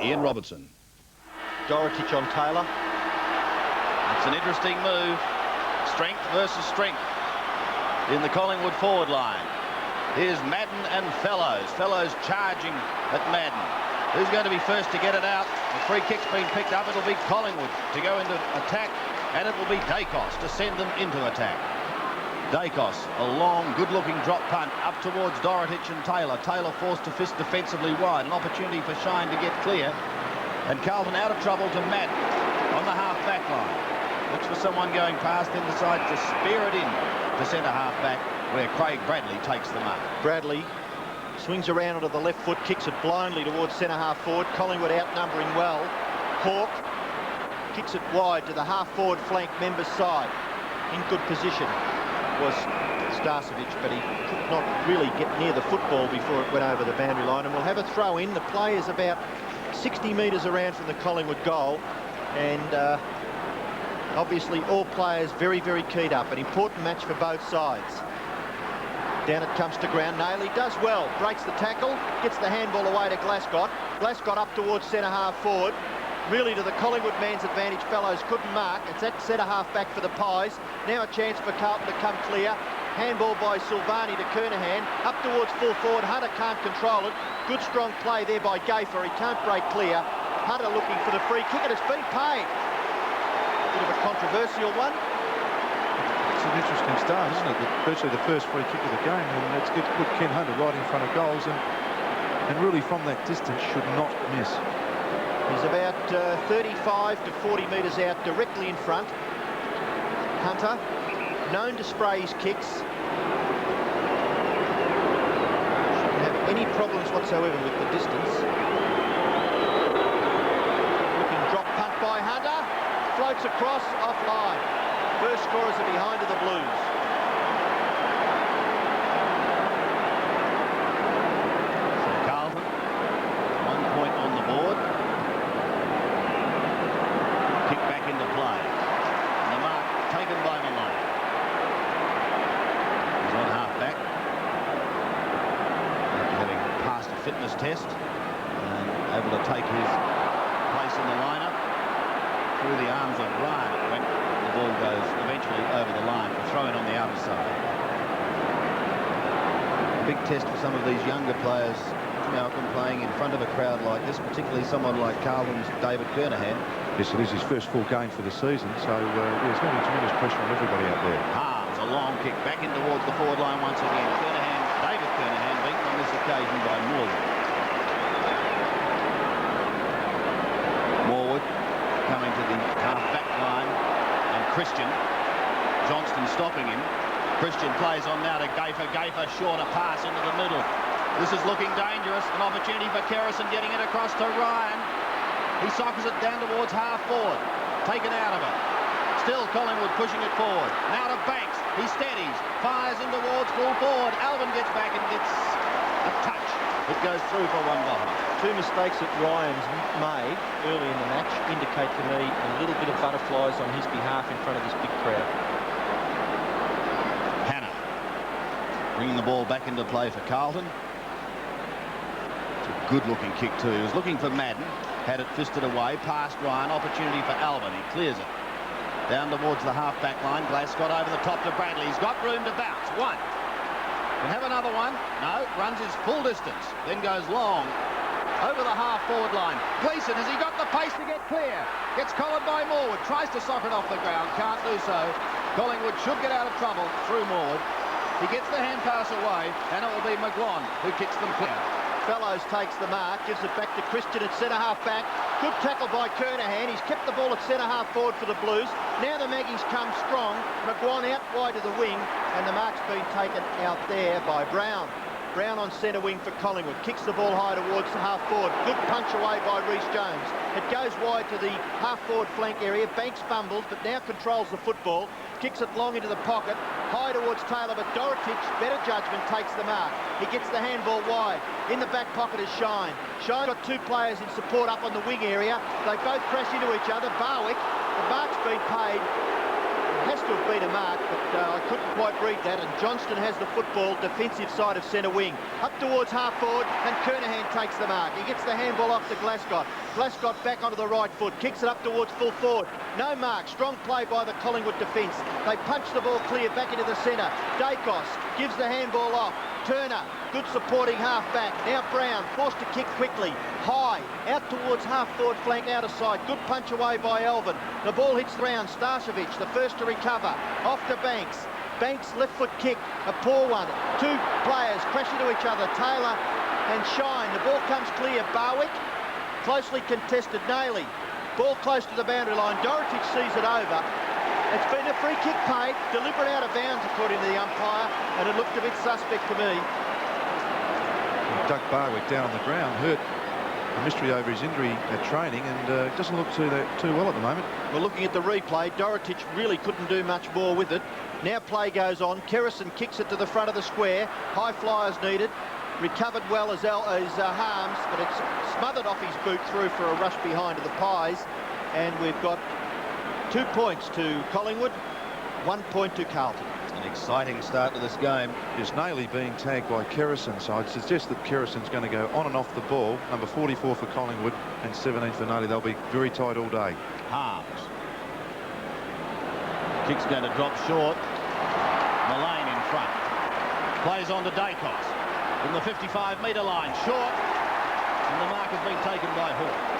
Ian Robertson. Dorotich on Taylor. It's an interesting move. Strength versus strength in the Collingwood forward line. Here's Madden and Fellows. Fellows charging at Madden. Who's going to be first to get it out? The free kick's been picked up. It'll be Collingwood to go into attack, and it will be Dacos to send them into attack. Dacos, a long, good-looking drop punt up towards Dorotich and Taylor. Taylor forced to fist defensively wide. An opportunity for Shine to get clear. And Carlton out of trouble to Madden on the half-back line. Looks for someone going past, then decides to spear it in to centre half-back, where Craig Bradley takes the mark. Bradley swings around onto the left foot, kicks it blindly towards centre half forward. Collingwood outnumbering well. Hawke kicks it wide to the half forward flank member's side. In good position was Starcevic, but he could not really get near the football before it went over the boundary line. And we'll have a throw in. The play is about 60 metres around from the Collingwood goal, and obviously all players very, very keyed up. An important match for both sides. Down it comes to ground. Nailey does well, breaks the tackle, gets the handball away to Glascott. Glascott up towards centre half forward. Really to the Collingwood man's advantage. Fellows couldn't mark. It's at centre half back for the Pies. Now a chance for Carlton to come clear. Handball by Silvani to Kernahan. Up towards full forward. Hunter can't control it. Good strong play there by Gayfer. He can't break clear. Hunter looking for the free kick, and it's been paid. Bit of a controversial one. It's an interesting start, isn't it? Virtually the first free kick of the game, and it's good to put Ken Hunter right in front of goals, and really from that distance should not miss. He's about 35 to 40 metres out, directly in front. Hunter, known to spray his kicks. Shouldn't have any problems whatsoever with the distance. Looking drop punt by Hunter. Floats across, offline. First scorers are behind to the Blues. So Carlton, 1 point on the board. Kick back into play. And the mark taken by Malone. He's on half-back. After having passed a fitness test and able to take his place in the lineup. Through the arms of Ryan it went. The ball goes eventually over the line for throwing on the outer side. A big test for some of these younger players, Malcolm, playing in front of a crowd like this, particularly someone like Carlton's David Kernahan. Yes, it is his first full game for the season, so there's going to be tremendous pressure on everybody out there. Harms, a long kick back in towards the forward line once again. Kernahan, David Kernahan beaten on this occasion by Morwood. Morwood coming to the half-back line, and Christian. Johnston stopping him. Christian plays on now to Gayfer. Gayfer short, a pass into the middle. This is looking dangerous. An opportunity for Kerrison getting it across to Ryan. He sockers it down towards half-forward. Taken out of it. Still Collingwood pushing it forward. Now to Banks. He steadies. Fires in towards full forward. Alvin gets back and gets a touch. It goes through for one behind. Two mistakes that Ryan's made early in the match indicate to me a little bit of butterflies on his behalf in front of this big crowd. Hannah bringing the ball back into play for Carlton. It's a good-looking kick too. He was looking for Madden. Had it fisted away. Past Ryan. Opportunity for Alvin. He clears it. Down towards the half-back line. Glascott over the top to Bradley. He's got room to bounce. One. Can have another one. No. Runs his full distance. Then goes long. Over the half-forward line. Gleeson, has he got the pace to get clear? Gets collared by Morwood. Tries to sock it off the ground. Can't do so. Collingwood should get out of trouble through Morwood. He gets the hand pass away, and it will be McGlon who kicks them clear. Fellows takes the mark, gives it back to Christian at centre half back. Good tackle by Kernahan. He's kept the ball at centre half forward for the Blues. Now the Maggies come strong. McGlon out wide to the wing, and the mark's been taken out there by Brown. Brown on centre wing for Collingwood. Kicks the ball high towards the half forward. Good punch away by Rhys Jones. It goes wide to the half forward flank area. Banks fumbles, but now controls the football. Kicks it long into the pocket. High towards Taylor, but Dorotich, better judgment, takes the mark. He gets the handball wide. In the back pocket is Shine. Shine got two players in support up on the wing area. They both crash into each other. Barwick, the mark's been paid. Has to have been a mark, but I couldn't quite read that. And Johnston has the football, defensive side of centre wing. Up towards half forward, and Kernahan takes the mark. He gets the handball off to Glasgow. Glasgow back onto the right foot, kicks it up towards full forward. No mark, strong play by the Collingwood defence. They punch the ball clear back into the centre. Dacos gives the handball off. Turner, good supporting half back. Now Brown, forced to kick quickly. High, out towards half forward flank, out of side. Good punch away by Alvin. The ball hits the ground. Starcevic, the first to recover. Off to Banks. Banks, left foot kick, a poor one. Two players crash into each other, Taylor and Shine. The ball comes clear. Barwick, closely contested. Nailey, ball close to the boundary line. Dorotich sees it over. It's been a free kick paid, deliberate out of bounds according to the umpire, and it looked a bit suspect to me. Doug Barwick down on the ground, hurt. A mystery over his injury at training, and doesn't look too well at the moment. Well, looking at the replay, Dorotich really couldn't do much more with it. Now play goes on. Kerrison kicks it to the front of the square. High flyers needed. Recovered well as Harms, but it's smothered off his boot through for a rush behind to the Pies. And we've got 2 points to Collingwood, 1 point to Carlton. An exciting start to this game. Is Nailey being tagged by Kerrison, so I'd suggest that Kerrison's going to go on and off the ball. Number 44 for Collingwood and 17 for Nailey. They'll be very tight all day. Harms. Kick's going to drop short. Mullane in front. Plays on to Dacos. From the 55-metre line. Short. And the mark has been taken by Hawke.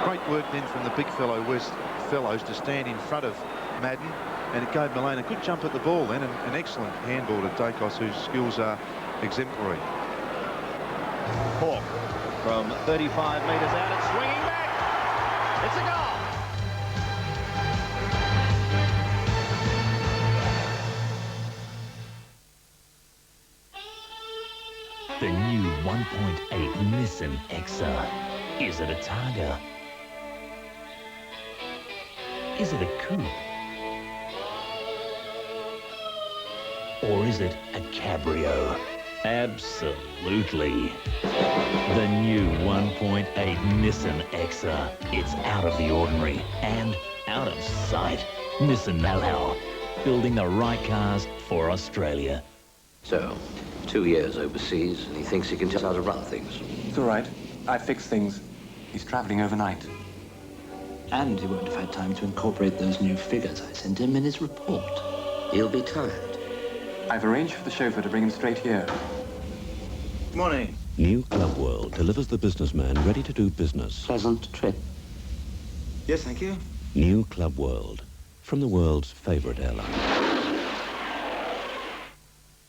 Great work then from the big fellows to stand in front of Madden, and it gave Mullane a good jump at the ball then, and an excellent handball to Dacos, whose skills are exemplary. Hawke from 35 metres out and swinging back. It's a goal. The new 1.8 Nissan Exa. Is it a Targa? Is it a coupe? Or is it a cabrio? Absolutely. The new 1.8 Nissan Exa. It's out of the ordinary and out of sight. Nissan know-how. Building the right cars for Australia. So, 2 years overseas, and he thinks he can tell us how to run things. It's all right. I fix things. He's traveling overnight. And he won't have had time to incorporate those new figures I sent him in his report. He'll be tired. I've arranged for the chauffeur to bring him straight here. Morning. New Club World delivers the businessman ready to do business. Pleasant trip. Yes, thank you. New Club World, from the world's favourite airline.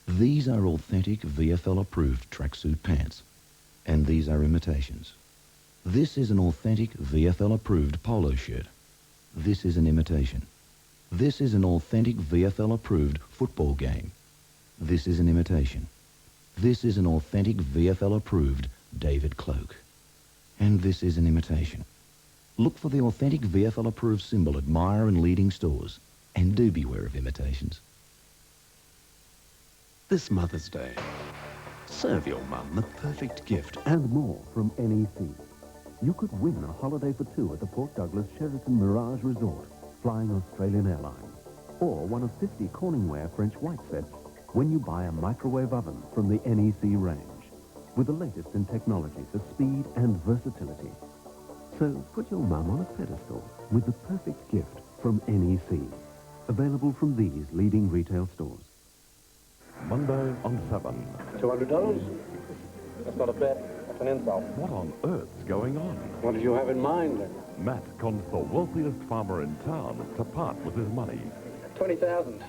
These are authentic VFL-approved tracksuit pants, and these are imitations. This is an authentic VFL-approved polo shirt. This is an imitation. This is an authentic VFL-approved football game. This is an imitation. This is an authentic VFL-approved David cloak. And this is an imitation. Look for the authentic VFL-approved symbol at Myer and leading stores. And do beware of imitations. This Mother's Day, serve your mum the perfect gift and more from NEC. You could win a holiday for two at the Port Douglas Sheraton Mirage Resort, flying Australian Airlines, or one of 50 Corningware French white sets when you buy a microwave oven from the NEC range, with the latest in technology for speed and versatility. So put your mum on a pedestal with the perfect gift from NEC, available from these leading retail stores. Monday on 7. $200? That's not a bet. That's an insult. What on earth's going on? What did you have in mind? Matt cons the wealthiest farmer in town to part with his money. 20,000.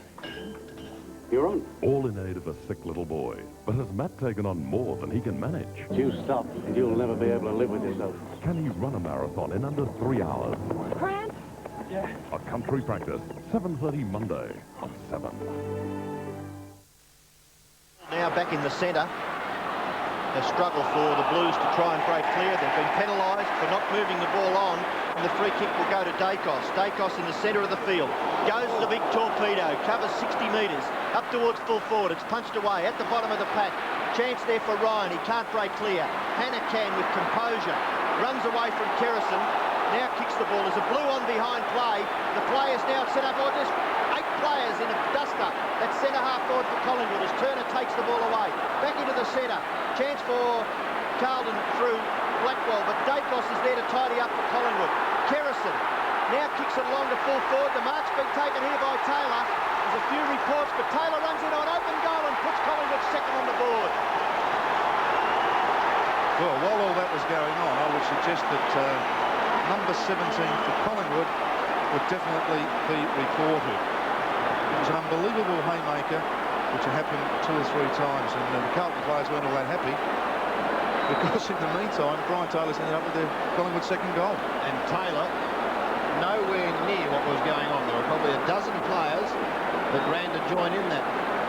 You're on. All in aid of a sick little boy. But has Matt taken on more than he can manage? You stop, and you'll never be able to live with yourself. Can he run a marathon in under 3 hours? Grant? Yeah. A country practice, 7:30 Monday on 7. Now back in the centre. A struggle for the Blues to try and break clear. They've been penalised for not moving the ball on, and the free kick will go to Dacos. Dacos in the centre of the field. Goes the big torpedo, covers 60 metres, up towards full forward. It's punched away at the bottom of the pack. Chance there for Ryan. He can't break clear. Hannah can with composure. Runs away from Kerrison. now kicks the ball. There's a blue on behind play. The players now set up. Oh, there's 8 players in a duster. That's centre-half forward for Collingwood as Turner takes the ball away. Back into the centre. Chance for Carlton through Blackwell, but Dacos is there to tidy up for Collingwood. Kerrison now kicks it along to full forward. The mark's been taken here by Taylor. There's a few reports, but Taylor runs into an open goal and puts Collingwood second on the board. Well, while all that was going on, I would suggest that number 17 for Collingwood would definitely be reported. It was an unbelievable haymaker, which had happened 2 or 3 times, and the Carlton players weren't all that happy, because in the meantime, Brian Taylor's ended up with the Collingwood second goal. And Taylor, nowhere near what was going on. There were probably a dozen players that ran to join in that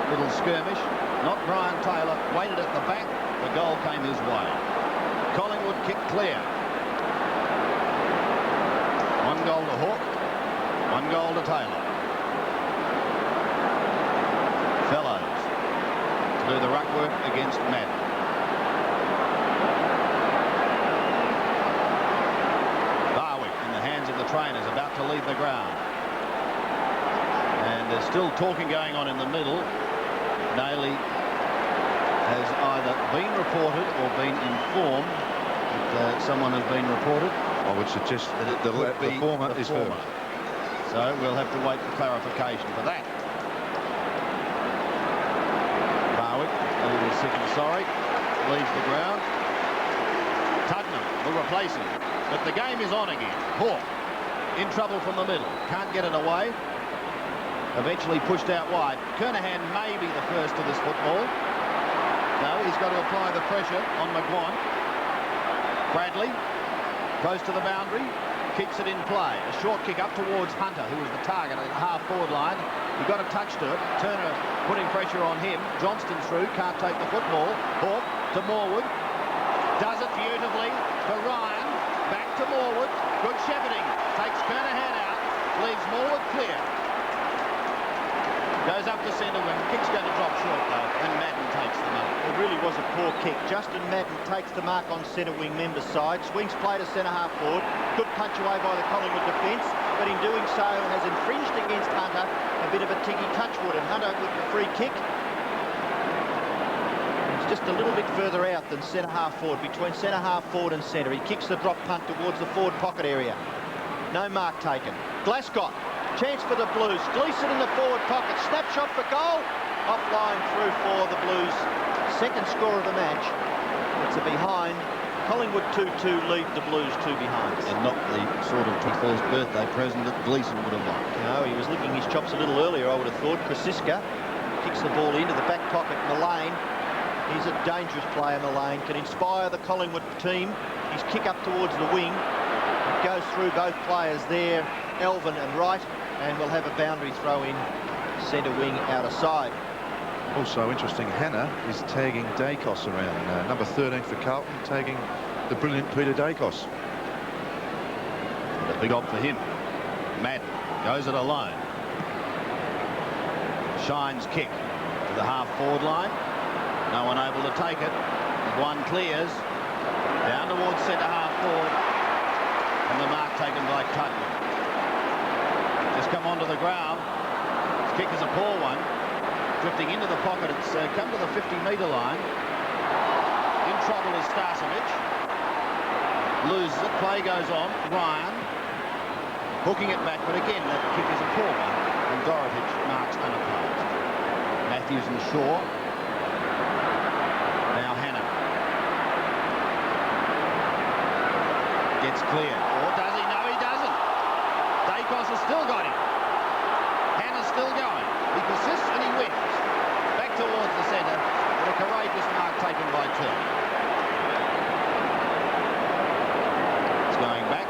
little skirmish. Not Brian Taylor, waited at the back. The goal came his way. Collingwood kick clear. 1 goal to Hawke, 1 goal to Taylor. Fellows to do the ruck work against Madden. Barwick in the hands of the trainers, about to leave the ground. And there's still talking going on in the middle. Daly has either been reported or been informed that someone has been reported. I would suggest that the former is first. So we'll have to wait for clarification for that. Barwick, a little sick and sorry, leaves the ground. Tuddenham will replace him. But the game is on again. Hawke in trouble from the middle. Can't get it away. Eventually pushed out wide. Kernahan may be the first to this football. No, he's got to apply the pressure on McGuan. Bradley goes to the boundary, kicks it in play. A short kick up towards Hunter, who was the target at the half-forward line. He got a touch to it. Turner putting pressure on him. Johnston through, can't take the football. Hawke to Morwood. Does it beautifully to Ryan. Back to Morwood. Good shepherding. Takes Kernahan out. Leaves Morwood clear. Goes up to centre wing. Kick's going to drop short though, and Madden takes the mark. It really was a poor kick. Justin Madden takes the mark on centre wing member's side. Swings play to centre half forward. Good punch away by the Collingwood defence, but in doing so has infringed against Hunter. A bit of a Tiggy Touchwood, and Hunter with the free kick. It's just a little bit further out than centre half forward, between centre half forward and centre. He kicks the drop punt towards the forward pocket area. No mark taken. Glasgow. Chance for the Blues. Gleeson in the forward pocket. Snapshot for goal. Offline through for the Blues. Second score of the match. It's a behind. Collingwood 2-2 lead the Blues 2 behind. And not the sort of 24th birthday present that Gleeson would have liked. No, he was licking his chops a little earlier, I would have thought. Krasiska kicks the ball into the back pocket. Mullane. He's a dangerous player, Mullane. Can inspire the Collingwood team. His kick up towards the wing. It goes through both players there, Elvin and Wright. And we'll have a boundary throw in centre wing out of side. Also interesting, Hannah is tagging Dacos around. Number 13 for Carlton, tagging the brilliant Peter Dacos. A big op for him. Madden goes it alone. Shines kick to the half-forward line. No one able to take it. One clears. Down towards centre-half-forward. And the mark taken by Tuddenham. Just come onto the ground. His kick is a poor one. Drifting into the pocket. It's come to the 50-metre line. In trouble is Starcevic. Loses it. Play goes on. Ryan hooking it back, but again that kick is a poor one. And Dorotich marks unopposed. Matthews and Shaw. Now Hannah. Gets clear. Or does he? No, he doesn't. Dacos has still got him. Hannah's still going. He persists and he wins. Back towards the centre. With a courageous mark taken by Turner. It's going back.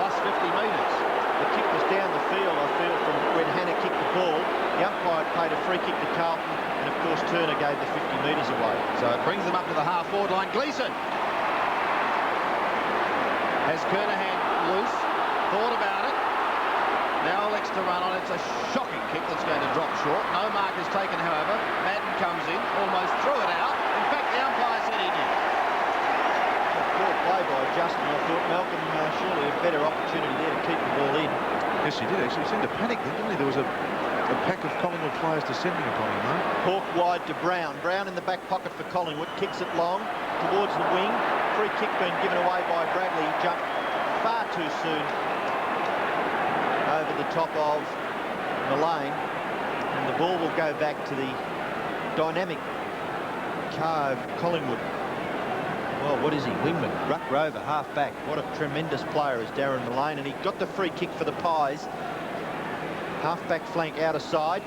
Plus 50 metres. The kick was down the field, I feel, from when Hannah kicked the ball. The umpire paid a free kick to Carlton, and of course Turner gave the 50 metres away. So it brings them up to the half-forward line. Gleeson has Kernahan loose. Thought about it. Now elects to run on. It's a shocking kick that's going to drop short. No mark is taken, however. Madden comes in, almost threw it out. In fact, the umpire said he did. Poor play by Justin. I thought Malcolm Yes, he did actually. He seemed to panic then, didn't he? There was a pack of Collingwood players descending upon him, though. Hawk wide to Brown. Brown in the back pocket for Collingwood. Kicks it long towards the wing. Free kick being given away by Bradley. He jumped far too soon over the top of Mullane. And the ball will go back to the dynamic car of Collingwood. Well, what is he? Wingman, ruck rover, half back. What a tremendous player is Darren Mullane, and he got the free kick for the Pies. Half back flank outer side.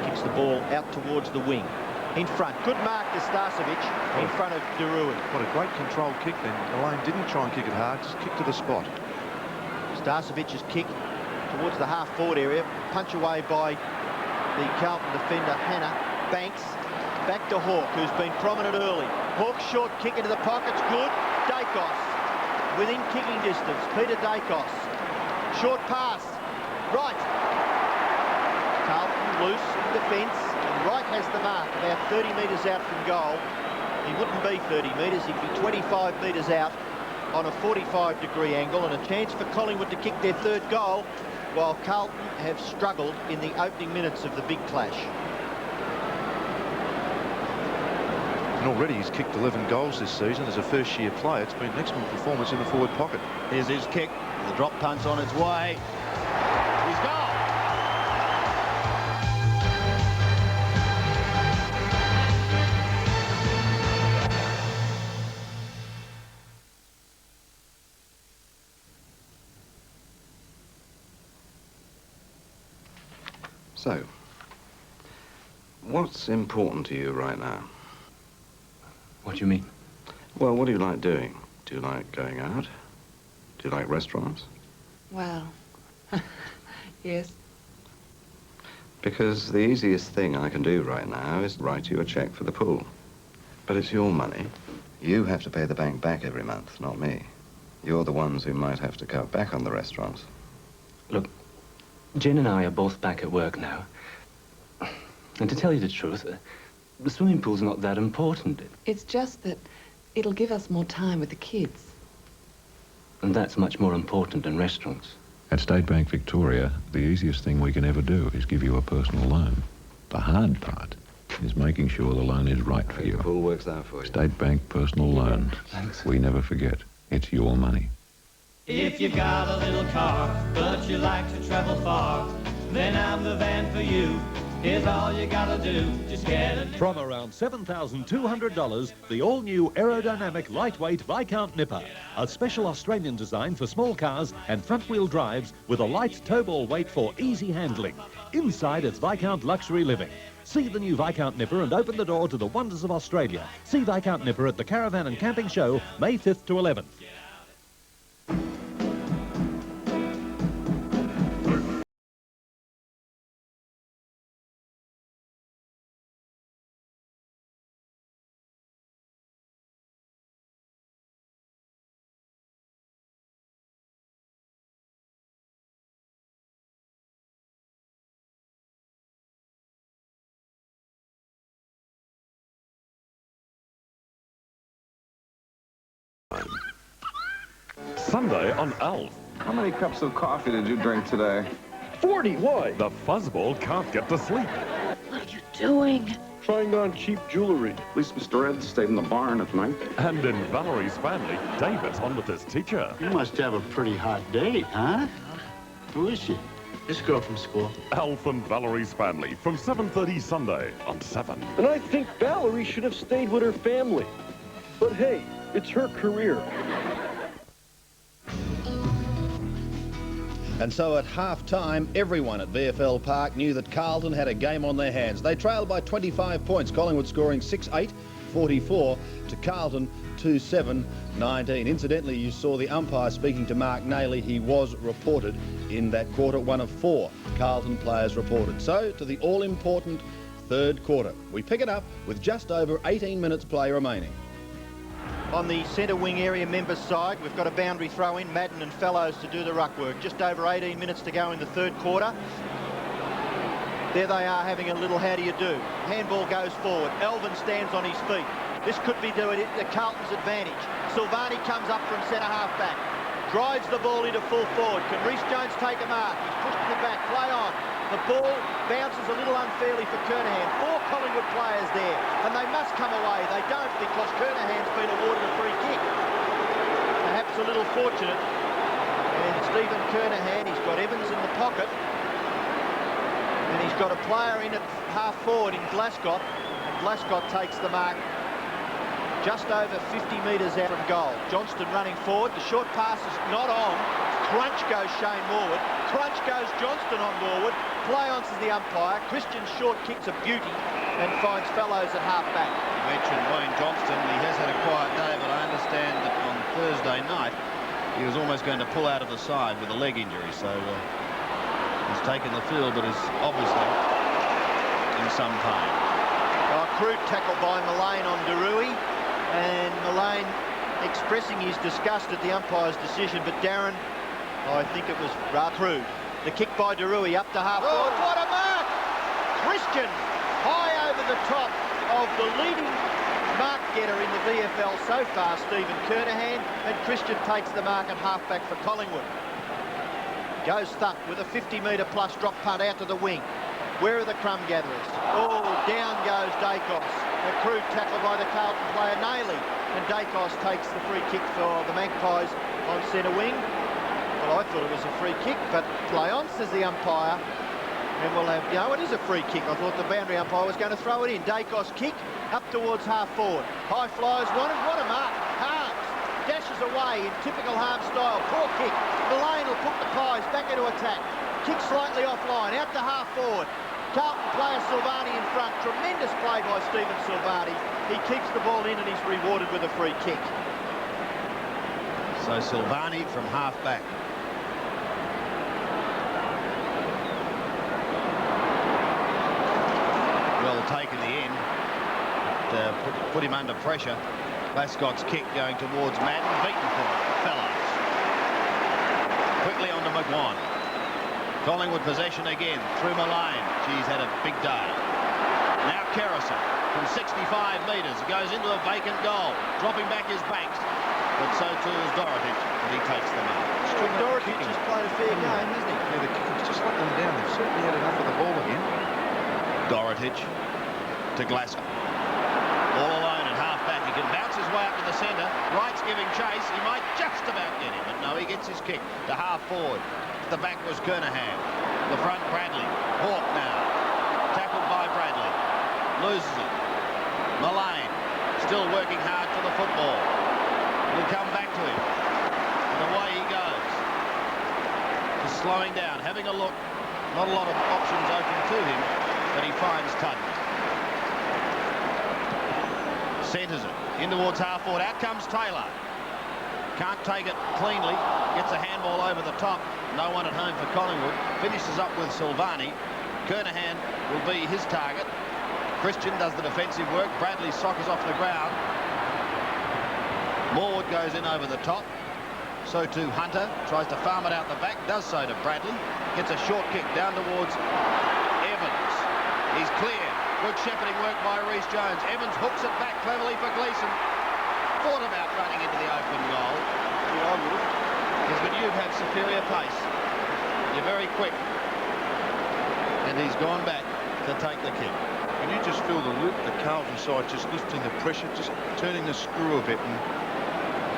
Kicks the ball out towards the wing. In front, good mark to Starcevic in front of Deruin. What a great controlled kick then. Mullane didn't try and kick it hard, just kicked to the spot. Starcevic's kick towards the half-forward area. Punch away by the Carlton defender, Hannah. Banks. Back to Hawke, who's been prominent early. Hawke short kick into the pocket's good. Dacos within kicking distance. Peter Dacos. Short pass. Right. Carlton loose in defence. And Wright has the mark about 30 metres out from goal. He wouldn't be 30 metres. He'd be 25 metres out on a 45-degree angle, and a chance for Collingwood to kick their third goal, while Carlton have struggled in the opening minutes of the big clash. And already he's kicked 11 goals this season as a first-year player. It's been an excellent performance in the forward pocket. Here's his kick. The drop punt's on its way. He's gone. So, what's important to you right now? What do you mean? Well, what do you like doing? Do you like going out? Do you like restaurants? Well, yes. Because the easiest thing I can do right now is write you a check for the pool. But it's your money. You have to pay the bank back every month, not me. You're the ones who might have to cut back on the restaurants. Look, Jen and I are both back at work now. And to tell you the truth, the swimming pool's not that important. It's just that it'll give us more time with the kids. And that's much more important than restaurants. At State Bank Victoria, the easiest thing we can ever do is give you a personal loan. The hard part is making sure the loan is right for you. The pool works out for you. State Bank Personal Loan. Thanks. We never forget. It's your money. If you've got a little car, but you like to travel far, then I'm the van for you. Here's all you gotta do, just get it. From around $7,200, the all-new aerodynamic lightweight Viscount Nipper. A special Australian design for small cars and front-wheel drives with a light tow-ball weight for easy handling. Inside, it's Viscount Luxury Living. See the new Viscount Nipper and open the door to the wonders of Australia. See Viscount Nipper at the Caravan and Camping Show, May 5th to 11th. Sunday on Alf. How many cups of coffee did you drink today? 40, why? The fuzzball can't get to sleep. What are you doing? Trying on cheap jewelry. At least Mr. Ed stayed in the barn at night. And in Valerie's family, David's on with his teacher. You must have a pretty hot date, huh? Who is she? This girl from school. Alf and Valerie's family from 7:30 Sunday on 7. And I think Valerie should have stayed with her family. But hey, it's her career. And so at half-time, everyone at VFL Park knew that Carlton had a game on their hands. They trailed by 25 points, Collingwood scoring 6-8, 44 to Carlton 2-7, 19. Incidentally, you saw the umpire speaking to Mark Nayley. He was reported in that quarter, one of 4 Carlton players reported. So to the all-important third quarter. We pick it up with just over 18 minutes play remaining. On the centre wing area members' side, we've got a boundary throw in, Madden and Fellows to do the ruck work. Just over 18 minutes to go in the third quarter. There they are having a little how do you do. Handball goes forward. Elvin stands on his feet. This could be doing it to Carlton's advantage. Silvani comes up from centre half back. drives the ball into full forward. Can Reece Jones take a mark? He's pushed to the back, play on. The ball bounces a little unfairly for Kernahan. 4 Collingwood players there, and they must come away. They don't, because Kernahan's been awarded a free kick. Perhaps a little fortunate. And Stephen Kernahan, he's got Evans in the pocket. And he's got a player in at half forward in Glasgow. And Glasgow takes the mark just over 50 metres out from goal. Johnston running forward. The short pass is not on. Crunch goes Shane Morwood. Crunch goes Johnston on Morwood. Play-ons is the umpire. Christian's short kick's a beauty and finds Fellows at half-back. You mentioned Wayne Johnston. He has had a quiet day, but I understand that on Thursday night he was almost going to pull out of the side with a leg injury, so he's taken the field, but is obviously in some pain. A crude tackle by Mullane on Darui, and Mullane expressing his disgust at the umpire's decision, but Darren, I think it was rather crude. The kick by Darui up to half forward. What a mark! Christian high over the top of the leading mark getter in the VFL so far, Stephen Kernahan, and Christian takes the mark at half-back for Collingwood. Goes Thuck with a 50-metre plus drop punt out to the wing. Where are the crumb gatherers? Oh, down goes Dacos. A crude tackle by the Carlton player, Nailey. And Dacos takes the free kick for the Magpies on centre wing. Well, I thought it was a free kick, but play on, says the umpire. And we'll have, it is a free kick. I thought the boundary umpire was going to throw it in. Dacos kick up towards half forward. High flyers wanted. What a mark. Harms dashes away in typical Harms style. Poor kick. Mullane will put the Pies back into attack. Kick slightly offline. Out to half forward. Carlton player Silvani in front. Tremendous play by Stephen Silvani. He keeps the ball in and he's rewarded with a free kick. So Silvani from half-back. Well taken the end. Put him under pressure. Glasgott's kick going towards Madden. Beaten for it. Fellows. Quickly on to McGuan. Collingwood possession again through Mullane. She's had a big day. Now Kerrison from 65 metres goes into a vacant goal. Dropping back his Banks. But so too is Dorotich, and he takes them out. Dorotich has played a fair game, hasn't he? Yeah, the kicking's just let them down. They've certainly had enough of the ball again. Dorotich to Glasgow. All alone at half-back. He can bounce his way up to the centre. Wright's giving chase. He might just about get him, but no, he gets his kick to half-forward. The back was Kernahan. The front, Bradley. Hawke now. Tackled by Bradley. Loses it. Mullane still working hard for the football. Will come back to him. And away he goes. Just slowing down, having a look. Not a lot of options open to him, but he finds Tudden. Centres it in towards half forward. Out comes Taylor. Can't take it cleanly. Gets a handball over the top. No one at home for Collingwood. Finishes up with Silvani. Kernahan will be his target. Christian does the defensive work. Bradley soccers off the ground. Morwood goes in over the top. So too Hunter. Tries to farm it out the back. Does so to Bradley. Gets a short kick down towards Evans. He's clear. Good shepherding work by Reece Jones. Evans hooks it back cleverly for Gleeson. Thought about running into the open goal. Yeah, I would have. Yes, but you have superior pace. You're very quick. And he's gone back to take the kick. And you just feel the Carlton side just lifting the pressure, just turning the screw a bit. And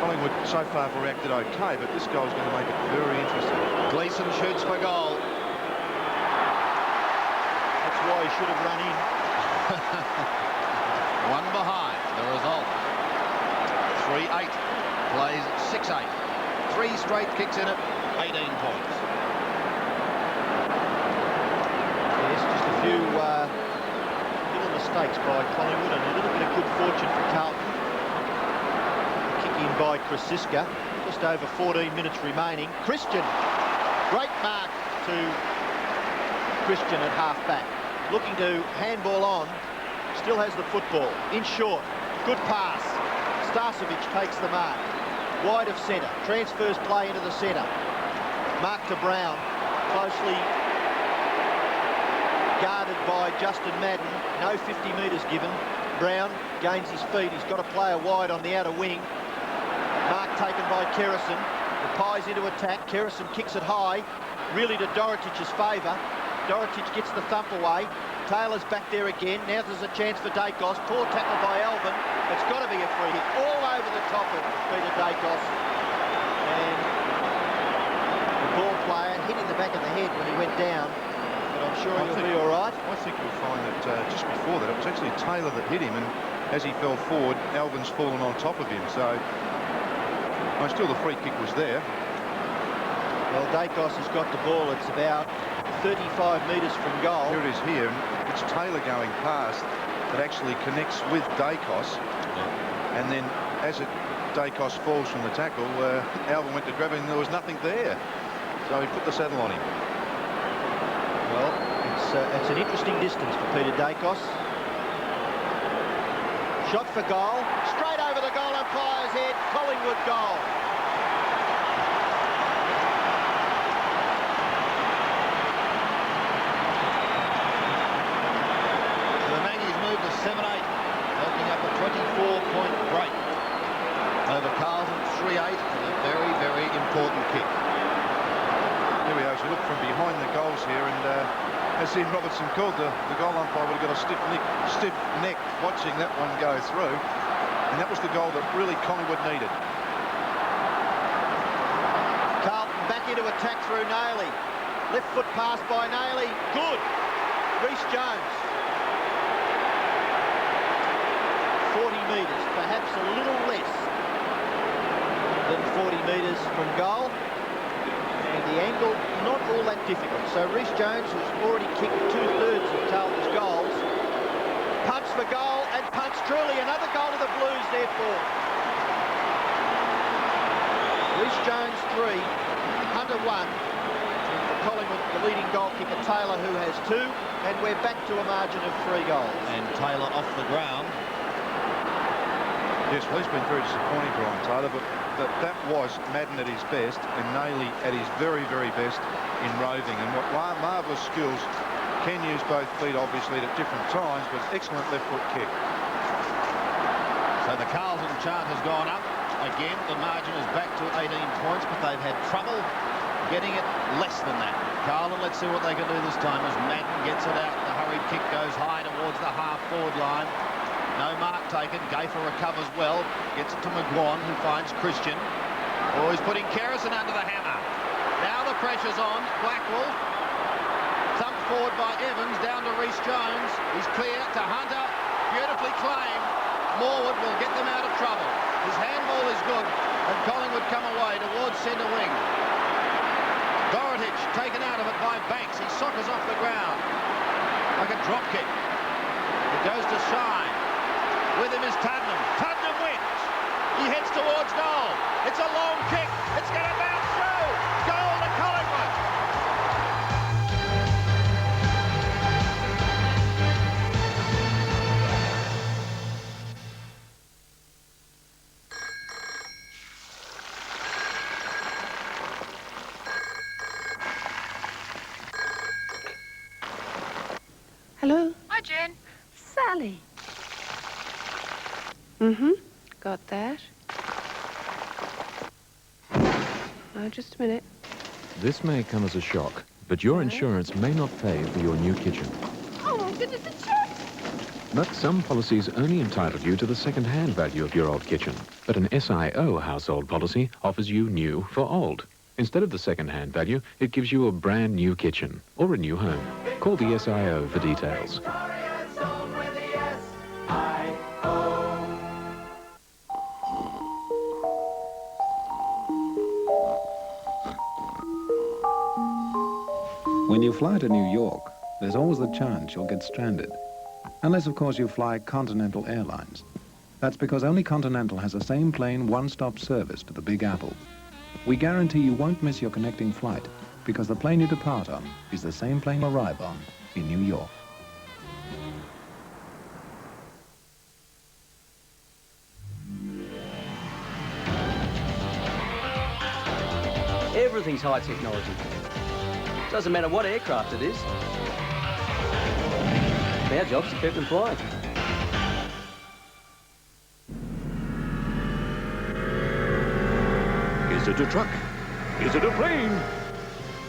Collingwood so far have reacted okay, but this goal's going to make it very interesting. Gleeson shoots for goal. That's why he should have run in. One behind. The result. 3-8. Plays 6-8. 3 straight kicks in it. 18 points. Yes, just a few little mistakes by Collingwood and a little bit of good fortune for Carlton. Kick in by Krasiska. Just over 14 minutes remaining. Christian. Great mark to Christian at half-back. Looking to handball on. Still has the football. In short. Good pass. Starcevic takes the mark. Wide of centre. Transfers play into the centre. Mark to Brown. Closely guarded by Justin Madden. No 50 metres given. Brown gains his feet. He's got a player wide on the outer wing. Mark taken by Kerrison. The Pies into attack. Kerrison kicks it high, really to Dorotich's favour. Dorotich gets the thump away. Taylor's back there again. Now there's a chance for Dacos. Poor tackle by Alvin. It's got to be a free hit. All over the top of Peter Dacos. And the ball player hit in the back of the head when he went down. But I'm sure he'll be all right. I think you'll find that just before that, it was actually Taylor that hit him, and as he fell forward, Alvin's fallen on top of him. So, still the free kick was there. Well, Dacos has got the ball. It's about 35 metres from goal. Here it is here, and it's Taylor going past that actually connects with Dacos. And then as Dacos falls from the tackle, Alvin went to grab him and there was nothing there. So he put the saddle on him. Well, it's an interesting distance for Peter Dacos. Shot for goal. Straight over the goal umpire's head. Collingwood goal. To 7-8, opening up a 24-point break over Carlton 3-8, and a very, very important kick. Here we are, as you look from behind the goals here, and as Ian Robertson called, the goal umpire would have got a stiff neck watching that one go through, and that was the goal that really Collingwood needed. Carlton back into attack through Nailey. Left foot pass by Nailey. Good. Reece Jones. 40 metres, perhaps a little less than 40 metres from goal. And the angle, not all that difficult. So Reece Jones, who's already kicked 2/3 of Carlton's goals, punts for goal, and punts truly. Another goal to the Blues, therefore. Reece Jones 3, Hunter 1. And for Collingwood, the leading goal kicker, Taylor, who has 2. And we're back to a margin of 3 goals. And Taylor off the ground. Yes, well, he's been very disappointing, Brian Taylor, but that was Madden at his best and Nailey at his very, very best in roving. And what marvellous skills. Can use both feet, obviously, at different times, but excellent left foot kick. So the Carlton chart has gone up. Again, the margin is back to 18 points, but they've had trouble getting it less than that. Carlton, let's see what they can do this time as Madden gets it out. The hurried kick goes high towards the half-forward line. No mark taken. Gaffer recovers well. Gets it to McGuan, who finds Christian. Oh, he's putting Kerrison under the hammer. Now the pressure's on. Blackwell. Thumped forward by Evans. Down to Reece Jones. He's clear to Hunter. Beautifully claimed. Morwood will get them out of trouble. His handball is good. And Collingwood come away towards centre wing. Dorotich taken out of it by Banks. He soccers off the ground. Like a drop kick. It goes to Shine. With him is Tuddenham. Tuddenham wins. He heads towards goal. It's a long kick. It's going to bounce through. Goal to Collingwood. Hello? Hi, Jen. Sally. Got that. Oh, just a minute. This may come as a shock, but your insurance may not pay for your new kitchen. Oh, my goodness, it's check! But some policies only entitle you to the second-hand value of your old kitchen. But an SIO household policy offers you new for old. Instead of the second-hand value, it gives you a brand new kitchen or a new home. Call the SIO for details. When you fly to New York, there's always the chance you'll get stranded. Unless, of course, you fly Continental Airlines. That's because only Continental has the same plane one-stop service to the Big Apple. We guarantee you won't miss your connecting flight because the plane you depart on is the same plane you arrive on in New York. Everything's high technology. Doesn't matter what aircraft it is. Our job's to keep them flying. Is it a truck? Is it a plane?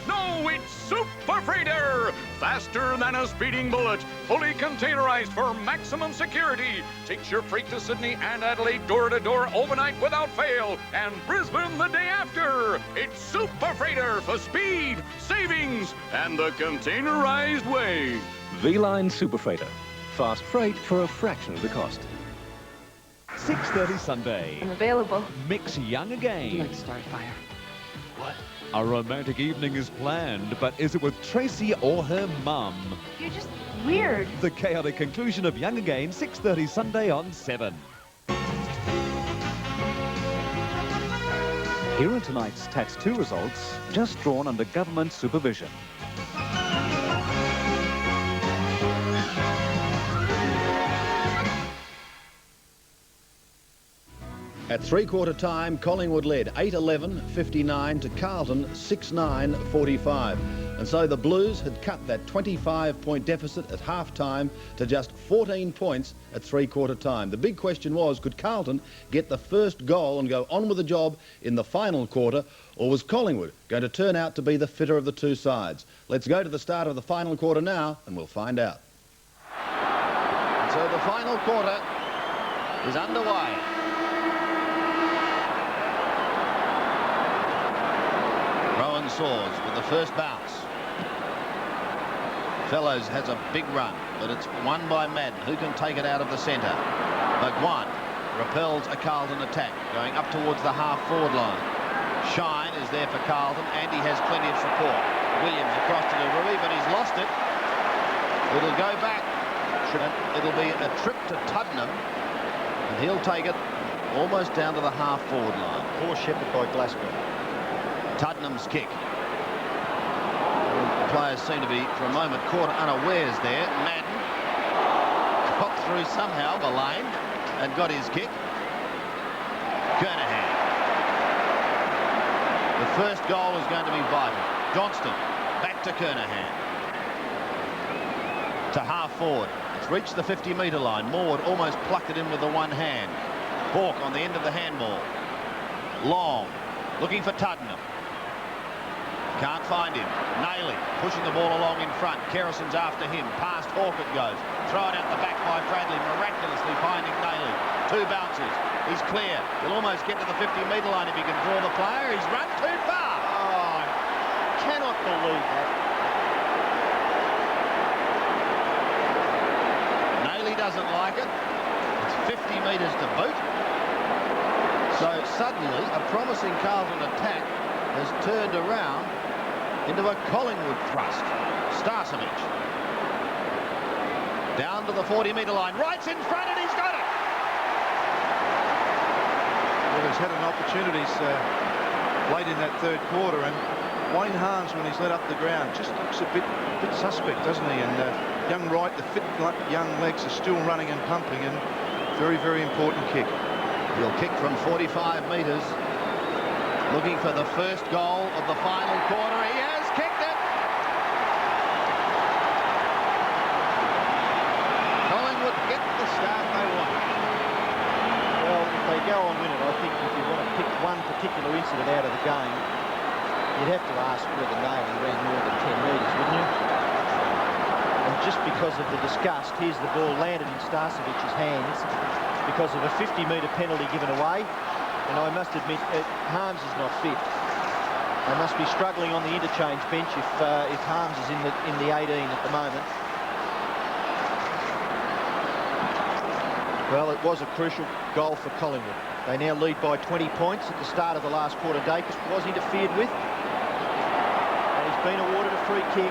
No, it's Super Freighter! Faster than a speeding bullet, fully containerized for maximum security. Takes your freight to Sydney and Adelaide door-to-door overnight without fail, and Brisbane the day after. It's Super Freighter for speed, savings, and the containerized way. V-Line Super Freighter. Fast freight for a fraction of the cost. 6:30 Sunday. I'm available. Mix Young Would again. you like to start a fire? What? A romantic evening is planned, but is it with Tracy or her mum? You're just weird. The chaotic conclusion of Young Again, 6:30 Sunday on 7. Here are tonight's Tats 2 results, just drawn under government supervision. At three-quarter time, Collingwood led 8-11-59 to Carlton 6-9-45. And so the Blues had cut that 25-point deficit at half-time to just 14 points at three-quarter time. The big question was, could Carlton get the first goal and go on with the job in the final quarter, or was Collingwood going to turn out to be the fitter of the two sides? Let's go to the start of the final quarter now, and we'll find out. And so the final quarter is underway. Soars with the first bounce. Fellows has a big run, but it's won by Madden, who can take it out of the centre. McGuan repels a Carlton attack, going up towards the half-forward line. Shine is there for Carlton, and he has plenty of support. Williams across to the Rui, but he's lost it. It'll go back. It'll be a trip to Tuddenham, and he'll take it almost down to the half-forward line. Poor shepherd by Glasgow. Tuddenham's kick. The players seem to be, for a moment, caught unawares there. Madden got through somehow, Mullane, and got his kick. Kernahan. The first goal is going to be vital. Johnston, back to Kernahan. To half forward. It's reached the 50-metre line. Maud almost plucked it in with the one hand. Hawke on the end of the handball. Long, looking for Tuddenham. Can't find him. Nailey pushing the ball along in front. Kerrison's after him. Past Hawke it goes. Thrown out the back by Bradley, miraculously finding Nailey. Two bounces. He's clear. He'll almost get to the 50-metre line if he can draw the player. He's run too far. Oh, I cannot believe that. Nailey doesn't like it. It's 50 metres to boot. So suddenly a promising Carlton attack has turned around into a Collingwood thrust. Starcevic down to the 40-metre line, right in front, and he's got it. Well, he's had an opportunity late in that third quarter, and Wayne Harms, when he's led up the ground, just looks a bit suspect, doesn't he? And young Wright, the fit young legs are still running and pumping, and very, very important kick. He'll kick from 45 metres. Looking for the first goal of the final quarter. He has kicked it. Collingwood get the start they want. Well, if they go on with it, I think if you want to pick one particular incident out of the game, you'd have to ask whether Nailey ran more than 10 metres, wouldn't you? And just because of the disgust, here's the ball landed in Starcevic's hands because of a 50-metre penalty given away. And I must admit, Harms is not fit. They must be struggling on the interchange bench if Harms is in the 18 at the moment. Well, it was a crucial goal for Collingwood. They now lead by 20 points at the start of the last quarter. Dacus was interfered with, and he's been awarded a free kick.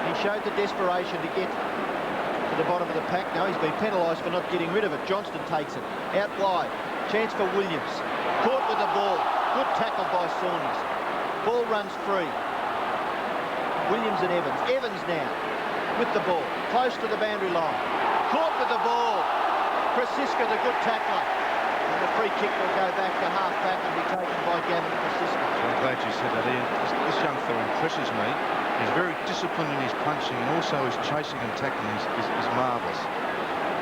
He showed the desperation to get to the bottom of the pack. No, he's been penalised for not getting rid of it. Johnston takes it out wide. Chance for Williams. Caught with the ball. Good tackle by Saunders. Ball runs free. Williams and Evans. Evans now with the ball. Close to the boundary line. Caught with the ball. Krasiska, the good tackler. And the free kick will go back to half-back and be taken by Gavin Krasiska. I'm glad you said that, Ian. This young fella impresses me. He's very disciplined in his punching, and also his chasing and tackling is marvellous.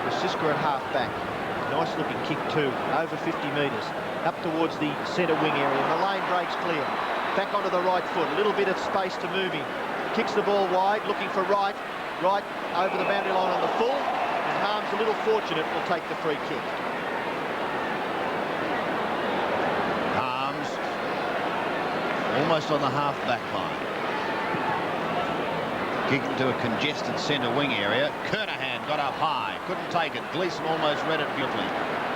Krasiska at half-back. Nice looking kick too, over 50 metres, up towards the centre wing area. Mullane breaks clear. Back onto the right foot, a little bit of space to move him. Kicks the ball wide, looking for right over the boundary line on the full, and Harms, a little fortunate, will take the free kick. Harms almost on the half-back line. Kick into a congested centre wing area. Kernahan got up high, couldn't take it. Gleeson almost read it beautifully,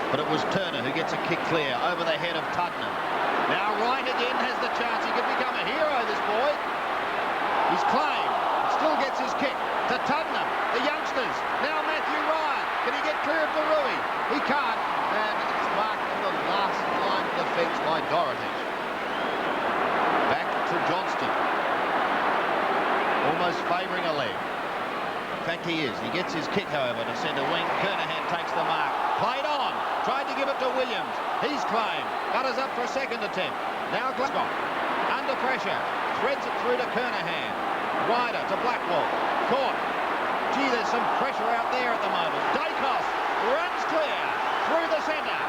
but it was Turner who gets a kick clear over the head of Tuddenham. Now Wright again has the chance. He could become a hero, this boy. He's claimed, still gets his kick to Tuddenham, the youngsters. Now Matthew Ryan, can he get clear of the Rui? He can't, and it's marked on the last line of defence by Dorothy. Back to Johnston, almost favouring a leg. In fact, he is. He gets his kick, however, to centre wing. Kernahan takes the mark. Played on. Tried to give it to Williams. He's claimed. Butters up for a second attempt. Now Glasgow. Under pressure. Threads it through to Kernahan. Ryder to Blackwell. Caught. Gee, there's some pressure out there at the moment. Dacos runs clear through the centre.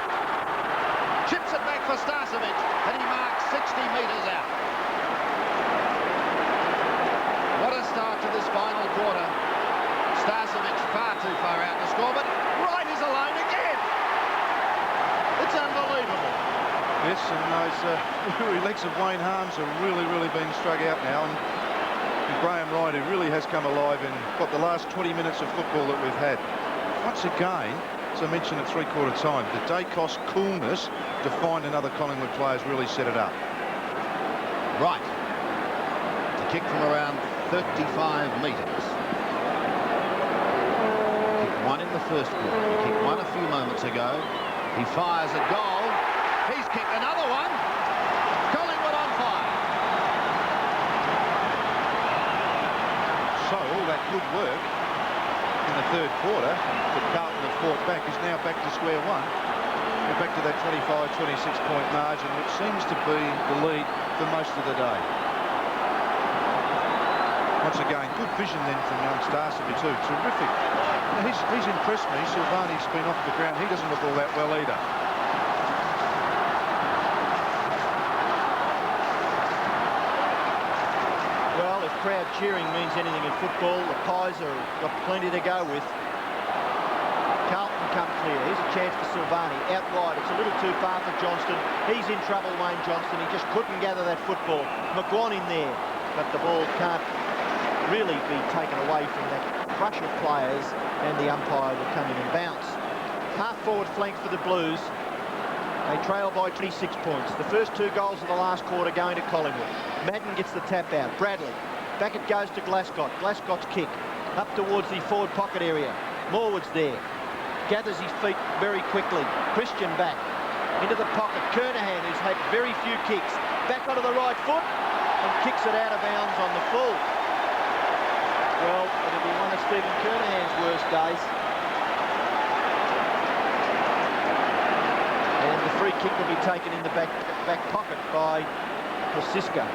Chips it back for Starcevic, and he marks 60 metres out. What a start to this final quarter. Starcevic far too far out to score, but Wright is alone again. It's unbelievable. Yes, and those weary legs of Wayne Harms are really being struck out now. And Graham Wright, who really has come alive in, the last 20 minutes of football that we've had. Once again, as I mentioned at three-quarter time, the Dacos coolness to find another Collingwood player has really set it up. Right. The kick from around 35 metres. Kicked one in the first quarter. He kicked one a few moments ago. He fires a goal. He's kicked another one. Collingwood on fire. So all that good work in the third quarter that Carlton have fought back is now back to square one. We're back to that 25-26 point margin, which seems to be the lead for most of the day. Once again, good vision then from young Starcevic too. Terrific. Now, he's impressed me. Silvani's been off the ground. He doesn't look all that well either. Well, if crowd cheering means anything in football, the Pies have got plenty to go with. Carlton come clear. Here's a chance for Silvani. Out wide. It's a little too far for Johnston. He's in trouble, Wayne Johnston. He just couldn't gather that football. McGuan in there, but the ball can't really be taken away from that crush of players, and the umpire will come in and bounce. Half-forward flank for the Blues. They trail by 26 points. The first two goals of the last quarter going to Collingwood. Madden gets the tap out. Bradley. Back it goes to Glascott. Glascott's kick. Up towards the forward pocket area. Morwood's there. Gathers his feet very quickly. Christian back. Into the pocket. Kernahan, who's had very few kicks. Back onto the right foot and kicks it out of bounds on the full. Well, it'll be one of Stephen Kernahan's worst days. And the free kick will be taken in the back pocket by Kosiska.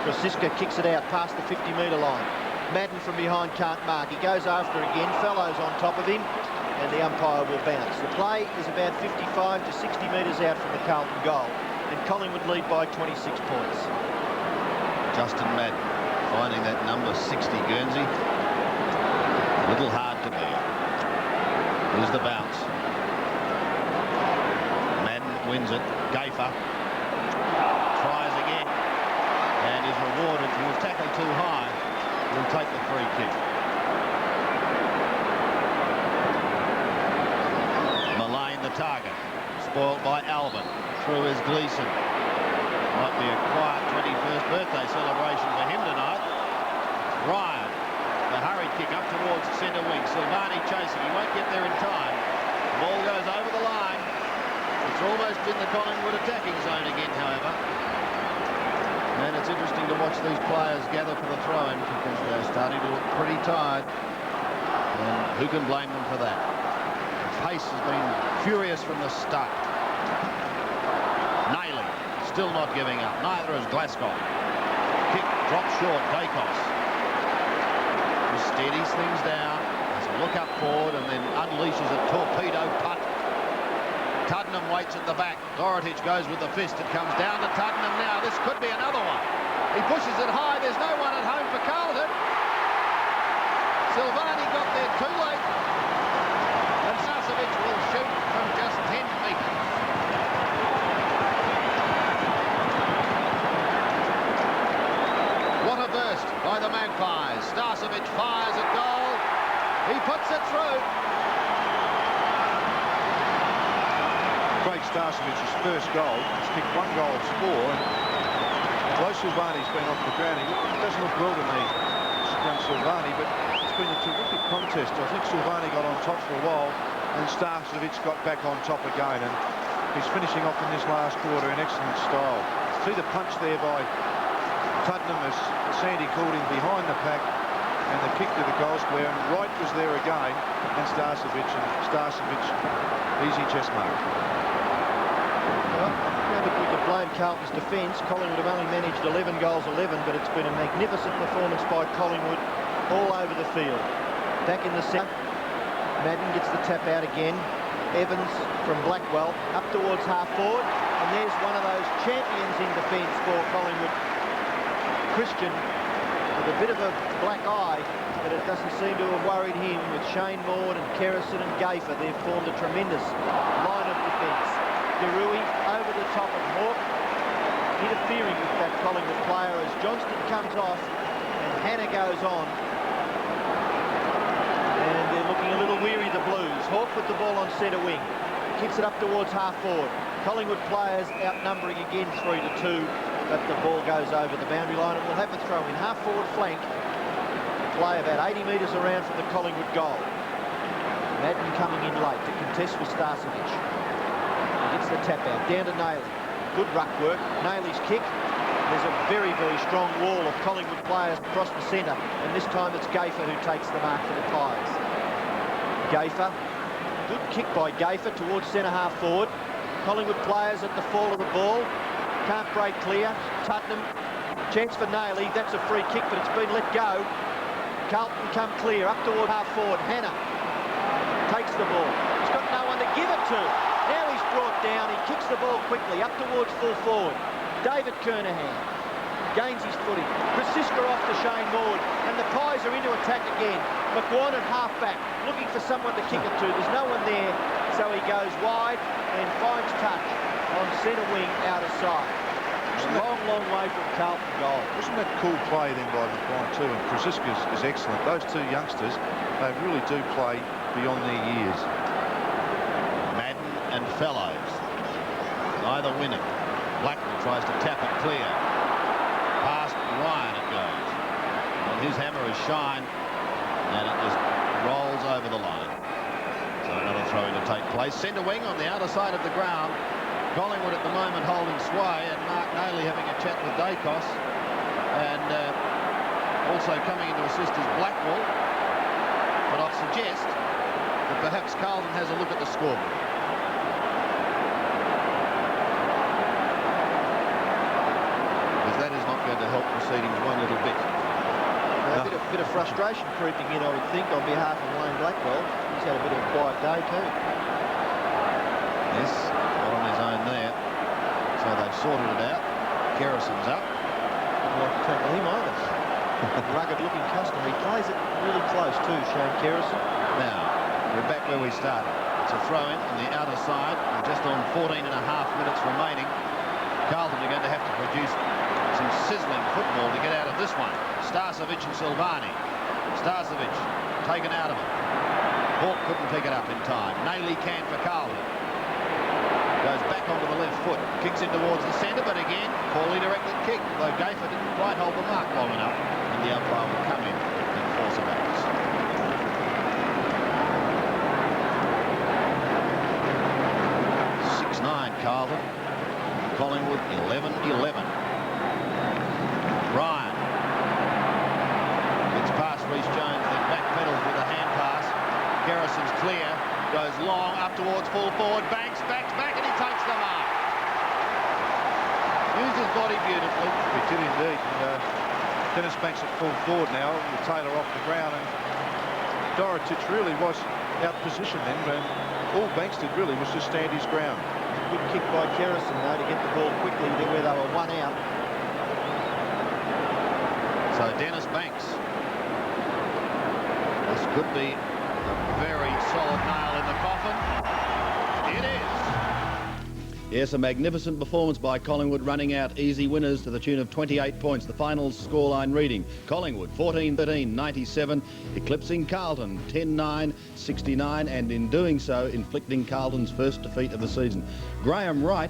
Kosiska kicks it out past the 50-metre line. Madden from behind can't mark. He goes after again. Fellows on top of him, and the umpire will bounce. The play is about 55 to 60 metres out from the Carlton goal, and Collingwood lead by 26 points. Justin Madden finding that number 60 Guernsey a little hard to bear. Here's the bounce. Madden wins it. Gaffer tries again and is rewarded. He was tackled too high. He'll take the free kick. Mullane the target. Spoiled by Alvin. Through is Gleeson. Might be a quiet 21st birthday celebration for him tonight. Ryan, the hurried kick up towards the centre wing. Silvani chasing. He won't get there in time. The ball goes over the line. It's almost in the Collingwood attacking zone again, however. And it's interesting to watch these players gather for the throw-in because they're starting to look pretty tired. And who can blame them for that? The pace has been furious from the start. Naylor still not giving up. Neither is Glasgow. Kick drops short. Dacos steadies things down, has a look up forward, and then unleashes a torpedo putt Tuddenham waits at the back. Dorotich goes with the fist. It comes down to Tuddenham now. This could be another one. He pushes it high. There's no one at home for Carlton. Silvani got there too late. And Starcevic will shoot from just 10 metres. What a burst by the Magpies. Starcevic fires at goal. He puts it through. Craig Starcevic's first goal. He's kicked 1 goal, score. Although Silvani's been off the ground, he doesn't look well to me, young Silvani, but it's been a terrific contest. I think Silvani got on top for a while, and Starcevic got back on top again, and he's finishing off in this last quarter in excellent style. See the punch there by Tuddenham as Sandy called him behind the pack, and the kick to the goal square, and Wright was there again, and Starcevic, easy chest mark. Well, now that we could blame Carlton's defence, Collingwood have only managed 11 goals, 11, but it's been a magnificent performance by Collingwood all over the field. Back in the centre, Madden gets the tap out again. Evans from Blackwell up towards half forward, and there's one of those champions in defence for Collingwood. Christian with a bit of a black eye, but it doesn't seem to have worried him. With Shane Maud and Kerrison and Gaffer, they've formed a tremendous line of defence. Derui over the top of Hawke, interfering with that Collingwood player as Johnston comes off and Hannah goes on. And they're looking a little weary, the Blues. Hawke with the ball on centre wing, kicks it up towards half forward. Collingwood players outnumbering again 3-2, but the ball goes over the boundary line and we'll have a throw in. Half forward flank, play about 80 metres around from the Collingwood goal. Madden coming in late to contest with Starcevic. Gets the tap out, down to Nayley. Good ruck work, Nayley's kick. There's a very, very strong wall of Collingwood players across the centre, and this time it's Gaffer who takes the mark for the Pies. Gaffer, good kick by Gaffer towards centre half forward. Collingwood players at the fall of the ball. Can't break clear. Tuddenham, chance for Nayley. That's a free kick, but it's been let go. Carlton come clear up toward half forward. Hannah takes the ball. He's got no one to give it to. Now he's brought down. He kicks the ball quickly up towards full forward. David Kernahan gains his footing. Francisca off to Shane Maud, and the Pies are into attack again. McGuan at half back, looking for someone to kick it to. There's no one there, so he goes wide and finds touch on centre wing out of sight. A long, long way from Carlton goal. Wasn't that cool play then by McGuan too? And Francisca is excellent. Those two youngsters, they really do play beyond their years. Madden and Fellows, neither winning. Blackman tries to tap it clear. Past Ryan it goes. And his hammer is shine, and it just rolls over the line. So another throw in to take place. Centre wing on the outer side of the ground. Collingwood at the moment holding sway, and Mark Nayley having a chat with Dacos, and also coming in to assist is Blackwell. But I suggest that perhaps Carlton has a look at the scoreboard. Because that is not going to help proceedings one little bit. A bit of frustration creeping in, I would think, on behalf of Wayne Blackwell. He's had a bit of a quiet day too. Yes, not on his own there. So they've sorted it out. Kerrison's up. I'd like to tackle him either. Rugged-looking customer. He plays it really close too, Shane Kerrison. Now, we're back where we started. It's a throw-in on the outer side, and just on 14.5 minutes remaining. Carlton are going to have to produce some sizzling football to get out of this one. Starcevic and Silvani. Starcevic taken out of it. Hawke couldn't pick it up in time. Nayley can for Carlton. Goes back onto the left foot. Kicks in towards the centre, but again, poorly directed kick. Though Gaffer didn't quite hold the mark long enough, and the umpire will come in and force a bounce. Carlton. Collingwood 11-11. Ryan gets past Reece Jones, then backpedals with a hand pass. Kerrison's clear, goes long up towards full forward, backs back, and he takes the mark. Used his body beautifully. He did indeed. And, Dennis Banks at full forward now with Taylor off the ground, and Dorotich really was out position then, but all Banks did really was just stand his ground. Good kick by Kerrison, though, to get the ball quickly there where they were one out. So Dennis Banks. This could be a very solid nail in the coffin. It is. Yes, a magnificent performance by Collingwood, running out easy winners to the tune of 28 points. The final scoreline reading: Collingwood 14-13, 97, eclipsing Carlton 10-9, 69, and in doing so inflicting Carlton's first defeat of the season. Graham Wright,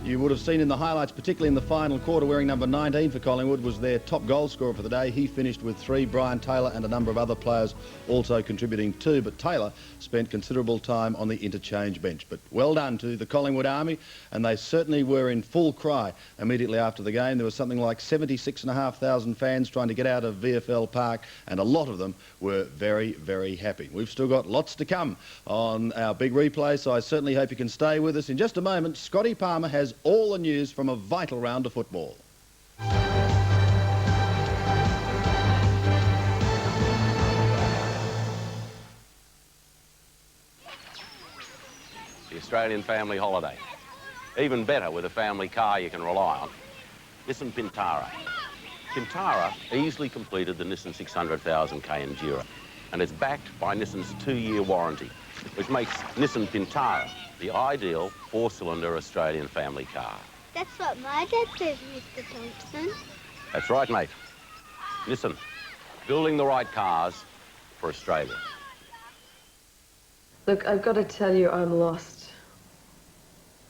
you would have seen in the highlights, particularly in the final quarter, wearing number 19 for Collingwood, was their top goal scorer for the day. He finished with 3. Brian Taylor and a number of other players also contributing 2, but Taylor spent considerable time on the interchange bench. But well done to the Collingwood Army, and they certainly were in full cry immediately after the game. There was something like 76,500 fans trying to get out of VFL Park, and a lot of them were very, very happy. We've still got lots to come on our big replay, so I certainly hope you can stay with us. In just a moment, Scotty Palmer has all the news from a vital round of football. The Australian family holiday. Even better with a family car you can rely on. Nissan Pintara. Pintara easily completed the Nissan 600,000k Enduro, and it's backed by Nissan's 2-year warranty, which makes Nissan Pintara the ideal 4-cylinder Australian family car. That's what my dad says, Mr. Thompson. That's right, mate. Nissan, building the right cars for Australia. Look, I've got to tell you, I'm lost.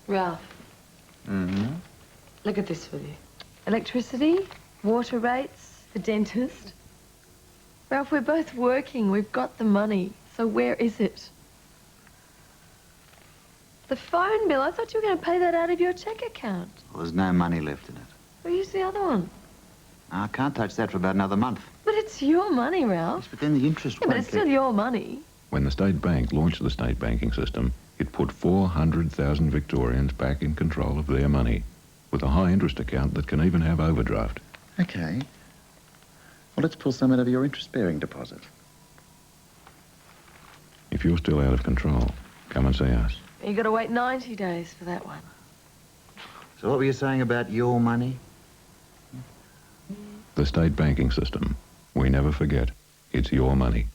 Ralph. Mm-hmm. Look at this, will you? Electricity, water rates, the dentist. Ralph, we're both working. We've got the money. So where is it? The phone bill, I thought you were going to pay that out of your cheque account. Well, there's no money left in it. Well, use the other one. I can't touch that for about another month. But it's your money, Ralph. Yes, but then the interest Yeah, but it's still your money. When the state bank launched the state banking system, it put 400,000 Victorians back in control of their money, with a high interest account that can even have overdraft. Okay. Well, let's pull some out of your interest-bearing deposit. If you're still out of control, come and see us. You've got to wait 90 days for that one. So what were you saying about your money? The state banking system. We never forget. It's your money.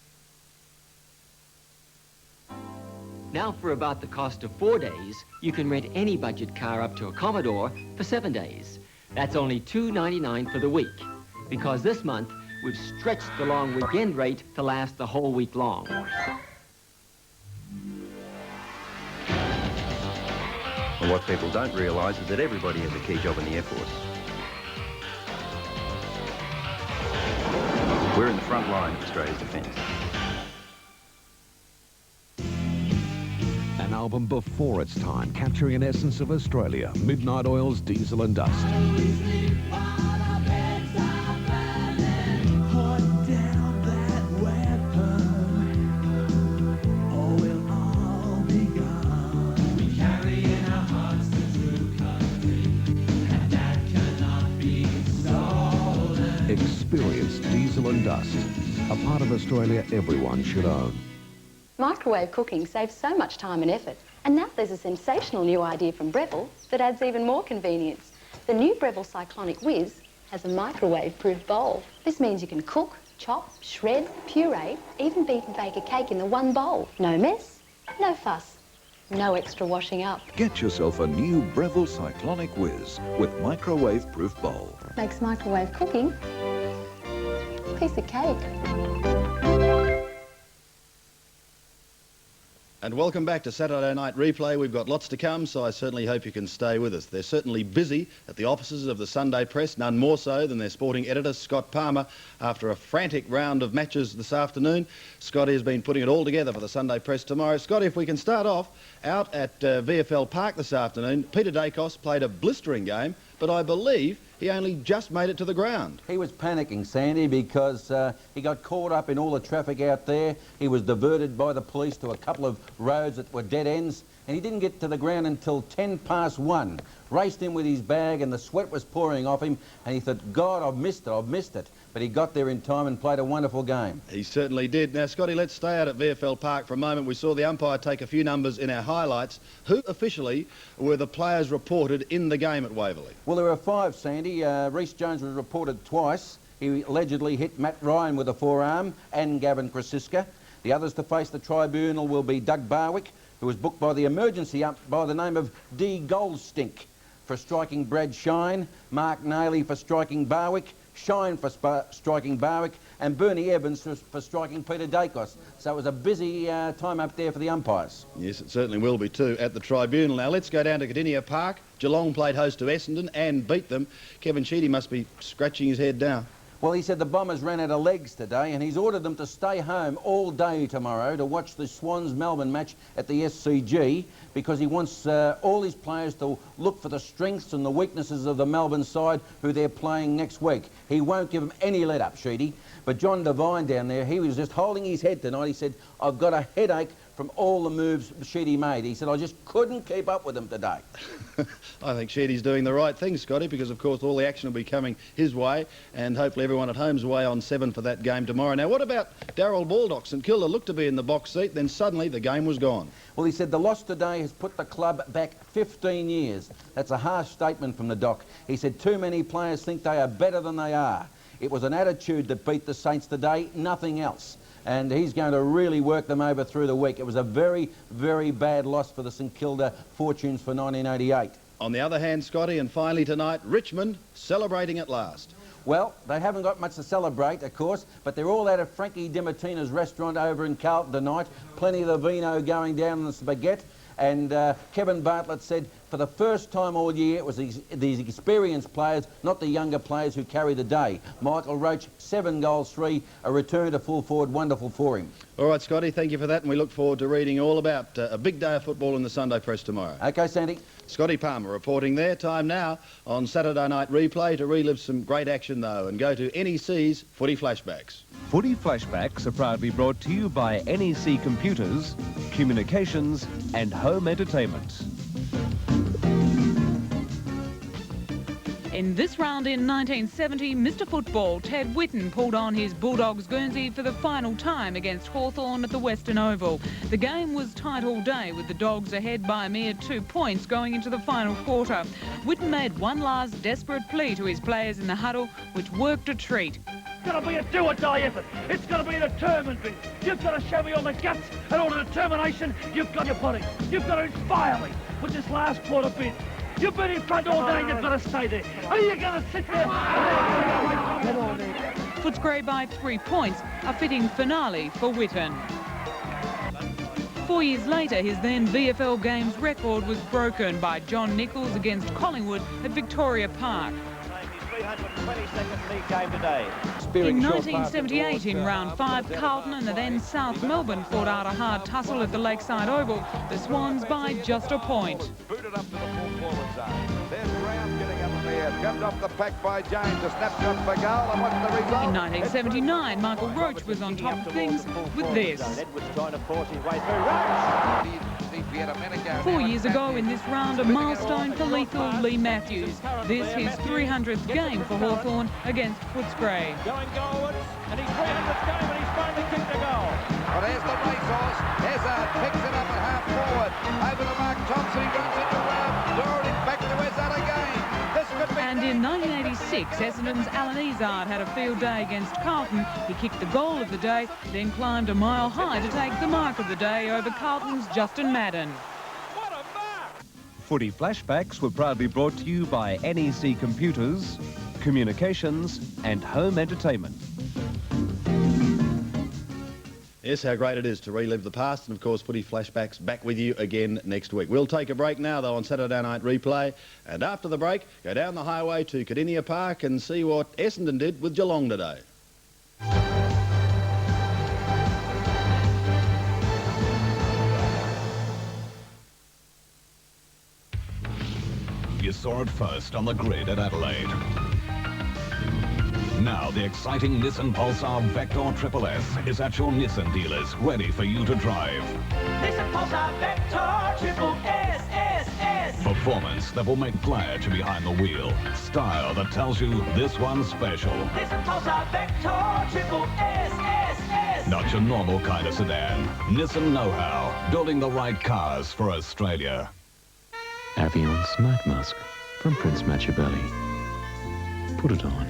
Now, for about the cost of 4 days, you can rent any budget car up to a Commodore for 7 days. That's only $2.99 for the week, because this month we've stretched the long weekend rate to last the whole week long. And what people don't realise is that everybody has a key job in the Air Force. We're in the front line of Australia's defence. An album before its time, capturing an essence of Australia. Midnight Oil's Diesel and Dust. Experience Diesel and Dust, a part of Australia everyone should own. Microwave cooking saves so much time and effort. And now there's a sensational new idea from Breville that adds even more convenience. The new Breville Cyclonic Whiz has a microwave-proof bowl. This means you can cook, chop, shred, puree, even beat and bake a cake in the one bowl. No mess, no fuss, no extra washing up. Get yourself a new Breville Cyclonic Whiz with microwave-proof bowl. Makes microwave cooking a piece of cake. And welcome back to Saturday Night Replay. We've got lots to come, so I certainly hope you can stay with us. They're certainly busy at the offices of the Sunday Press, none more so than their sporting editor, Scott Palmer. After a frantic round of matches this afternoon, Scotty has been putting it all together for the Sunday Press tomorrow. Scotty, if we can start off, out at VFL Park this afternoon, Peter Dacos played a blistering game, but I believe he only just made it to the ground. He was panicking, Sandy, because he got caught up in all the traffic out there. He was diverted by the police to a couple of roads that were dead ends, and he didn't get to the ground until 1:10, raced in with his bag, and the sweat was pouring off him, and he thought, God, I've missed it. But he got there in time and played a wonderful game. He certainly did. Now, Scotty, let's stay out at VFL Park for a moment. We saw the umpire take a few numbers in our highlights. Who officially were the players reported in the game at Waverley? Well, there were 5, Sandy. Rhys Jones was reported twice. He allegedly hit Matt Ryan with a forearm and Gavin Krasiska. The others to face the tribunal will be Doug Barwick, who was booked by the emergency ump by the name of D. Goldstink for striking Brad Shine, Mark Nailey for striking Barwick, Shine for striking Barwick, and Bernie Evans for striking Peter Dacos. So it was a busy time up there for the umpires. Yes, it certainly will be too at the tribunal. Now let's go down to Cardinia Park. Geelong played host to Essendon and beat them. Kevin Sheedy must be scratching his head now. Well, he said the Bombers ran out of legs today, and he's ordered them to stay home all day tomorrow to watch the Swans-Melbourne match at the SCG, because he wants all his players to look for the strengths and the weaknesses of the Melbourne side who they're playing next week. He won't give them any let-up, Sheedy. But John Devine down there, he was just holding his head tonight. He said, I've got a headache from all the moves Sheedy made. He said, I just couldn't keep up with them today. I think Sheedy's doing the right thing, Scotty, because, of course, all the action will be coming his way, and hopefully everyone at home's way on 7 for that game tomorrow. Now, what about Darryl Baldock? St Kilda looked to be in the box seat, then suddenly the game was gone. Well, he said the loss today has put the club back 15 years. That's a harsh statement from the doc. He said too many players think they are better than they are. It was an attitude that beat the Saints today, nothing else. And he's going to really work them over through the week. It was a very, very bad loss for the St Kilda Fortunes for 1988. On the other hand, Scotty, and finally tonight, Richmond celebrating at last. Well, they haven't got much to celebrate, of course, but they're all out of Frankie DiMartina's restaurant over in Carlton tonight. Plenty of the vino going down in the spaghetti. And Kevin Bartlett said for the first time all year it was these experienced players, not the younger players, who carry the day. Michael Roach, 7 goals, 3, a return to full forward, wonderful for him. All right, Scotty, thank you for that, and we look forward to reading all about a big day of football in the Sunday Press tomorrow. OK, Sandy. Scotty Palmer reporting there. Time now on Saturday Night Replay to relive some great action, though, and go to NEC's Footy Flashbacks. Footy Flashbacks are proudly brought to you by NEC Computers, Communications and Home Entertainment. In this round in 1970, Mr Football Ted Whitten pulled on his Bulldogs Guernsey for the final time against Hawthorn at the Western Oval. The game was tight all day, with the Dogs ahead by a mere 2 points going into the final quarter. Whitten made one last desperate plea to his players in the huddle, which worked a treat. It's got to be a do-or-die effort. It's got to be a determined bit. You've got to show me all the guts and all the determination you've got in your body. You've got to inspire me with this last quarter bit. You've been in front all day, you've got to stay there. Are you going to sit there? Come on, Footscray by 3 points, a fitting finale for Whitten. 4 years later, his then VFL Games record was broken by John Nichols against Collingwood at Victoria Park. 322nd league game today. In 1978, in round 5, Carlton and the then South Melbourne fought out a hard tussle at the Lakeside Oval. The Swans by just a point. Booted up to the full forward zone. There's Brown getting up in the air. Gunned off the pack by James. A snapshot for goal. And what's the result? In 1979, Michael Roach was on top of things with this. Edwards trying to force his way through. Roach! 4 years ago in this round, a milestone for lethal Lee Matthews. This his 300th game for Hawthorn against Footscray. Going goalwards, and his 300th game, and he's finally kicked a goal. Well, there's the racehorse. Hazard picks it up at half forward. Over to Mark Thompson. He runs into Doherty back to Hazard again. This could be... And in 1986, Essendon's Alan Izard had a field day against Carlton. He kicked the goal of the day, then climbed a mile high to take the mark of the day over Carlton's Justin Madden. Footy Flashbacks were proudly brought to you by NEC Computers, Communications and Home Entertainment. Yes, how great it is to relive the past, and of course Footy Flashbacks back with you again next week. We'll take a break now, though, on Saturday Night Replay, and after the break go down the highway to Cardinia Park and see what Essendon did with Geelong today. You saw it first on the grid at Adelaide. Now the exciting Nissan Pulsar Vector Triple S is at your Nissan dealers, ready for you to drive. Nissan Pulsar Vector Triple S. For performance that will make pleasure behind the wheel. Style that tells you this one's special. Not your normal kind of sedan. Nissan know-how, building the right cars for Australia. Avion's Night Mask from Prince Machiavelli. Put it on.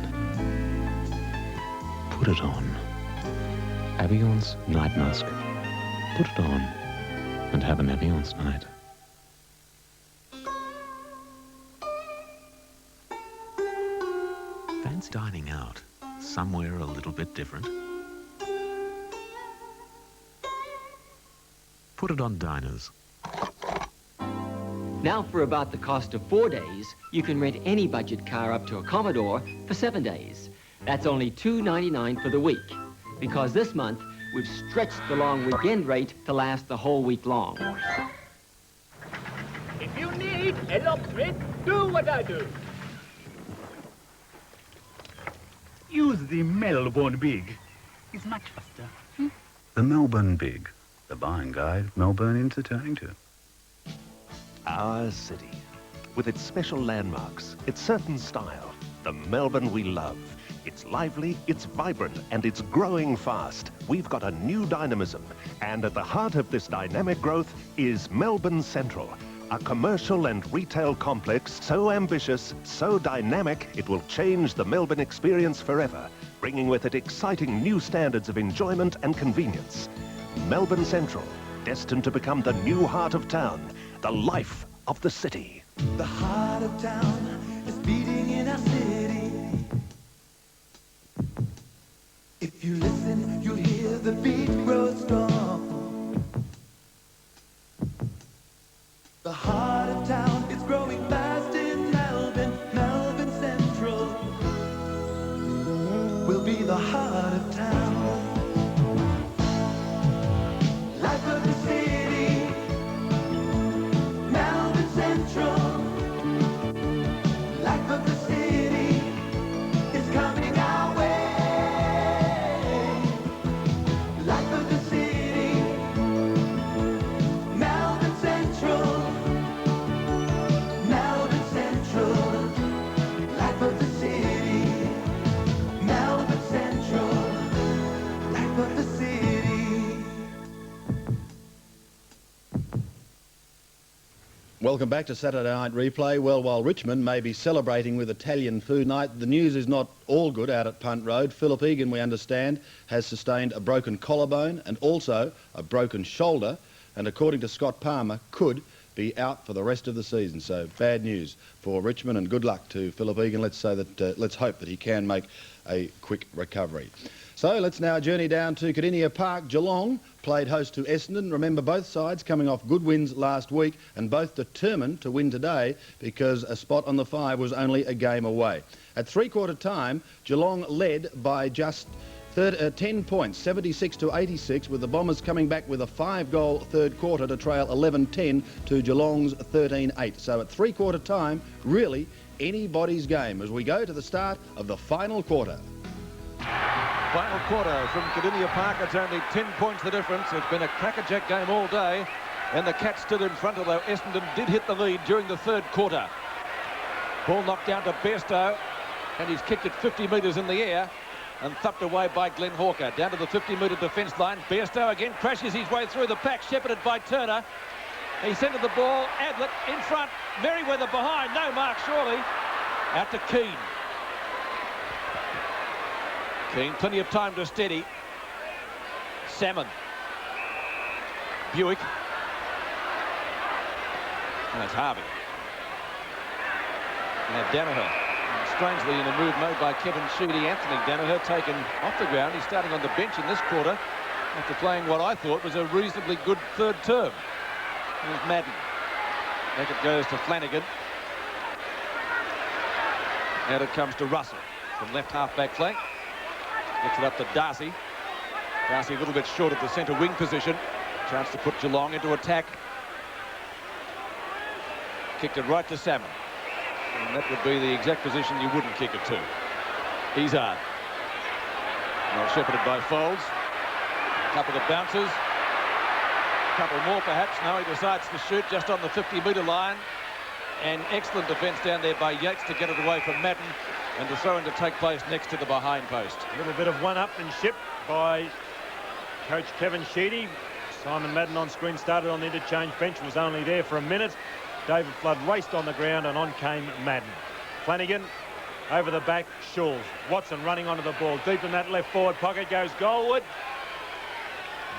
Put it on. Avion's Night Mask. Put it on and have an Avion's night. Fancy dining out somewhere a little bit different? Put it on Diners. Now for about the cost of 4 days, you can rent any budget car up to a Commodore for 7 days. That's only $2.99 for the week, because this month we've stretched the long weekend rate to last the whole week long. If you need electric, do what I do. Use the Melbourne Big. It's much faster. The Melbourne Big, the buying guide Melburnians are turning to. Our city, with its special landmarks, its certain style, the Melbourne we love. It's lively, it's vibrant, and it's growing fast. We've got a new dynamism, and at the heart of this dynamic growth is Melbourne Central, a commercial and retail complex so ambitious, so dynamic, it will change the Melbourne experience forever, bringing with it exciting new standards of enjoyment and convenience. Melbourne Central, destined to become the new heart of town, the life of the city. The heart of town is beating in our city. If you listen, you'll hear the beat grow strong. The heart of town is growing fast in Melbourne. Melbourne Central will be the heart of town. Life of the city, Melbourne Central. Life of the city is coming our way. Life of the city, Melbourne Central. Melbourne Central. Life of the city, Melbourne Central. Life of the city. Welcome back to Saturday Night Replay. Well, while Richmond may be celebrating with Italian food night, the news is not all good out at Punt Road. Philip Egan, we understand, has sustained a broken collarbone and also a broken shoulder, and according to Scott Palmer, could be out for the rest of the season. So bad news for Richmond, and good luck to Philip Egan. Let's hope that he can make a quick recovery. So let's now journey down to Cardinia Park. Geelong played host to Essendon. Remember, both sides coming off good wins last week and both determined to win today because a spot on the 5 was only a game away. At three-quarter time, Geelong led by just 10 points, 76 to 86, with the Bombers coming back with a 5-goal third quarter to trail 11-10 to Geelong's 13-8. So at three-quarter time, really anybody's game as we go to the start of the final quarter. Final quarter from Cardinia Park. It's only 10 points the difference. It's been a crackerjack game all day, and the Cats stood in front, although Essendon did hit the lead during the third quarter. Ball knocked down to Bairstow, and he's kicked it 50 metres in the air and thumped away by Glenn Hawker. Down to the 50-metre defence line. Bairstow again crashes his way through the pack, shepherded by Turner. He centred the ball. Adlet in front. Merriweather behind. No mark, surely. Out to Keane. Keane, plenty of time to steady. Salmon. Buick. And that's Harvey. Now Danaher. Strangely in a move made by Kevin Sheedy. Anthony Danaher taken off the ground. He's starting on the bench in this quarter after playing what I thought was a reasonably good third term. Here's Madden. Back it goes to Flanagan. Out it comes to Russell from left half-back flank. Gets it up to Darcy. Darcy a little bit short of the centre wing position. Chance to put Geelong into attack. Kicked it right to Salmon. And that would be the exact position you wouldn't kick it to. Izard. Well shepherded by Folds. A couple of bounces. A couple more perhaps. No, he decides to shoot just on the 50-metre line. and excellent defence down there by Yates to get it away from Madden, and the throw-in to take place next to the behind post. A little bit of one-upmanship by coach Kevin Sheedy. Simon Madden on screen started on the interchange bench, was only there for a minute. David Flood raced on the ground, and on came Madden. Flanagan over the back, Schulz. Watson running onto the ball. Deep in that left forward pocket goes Goldwood.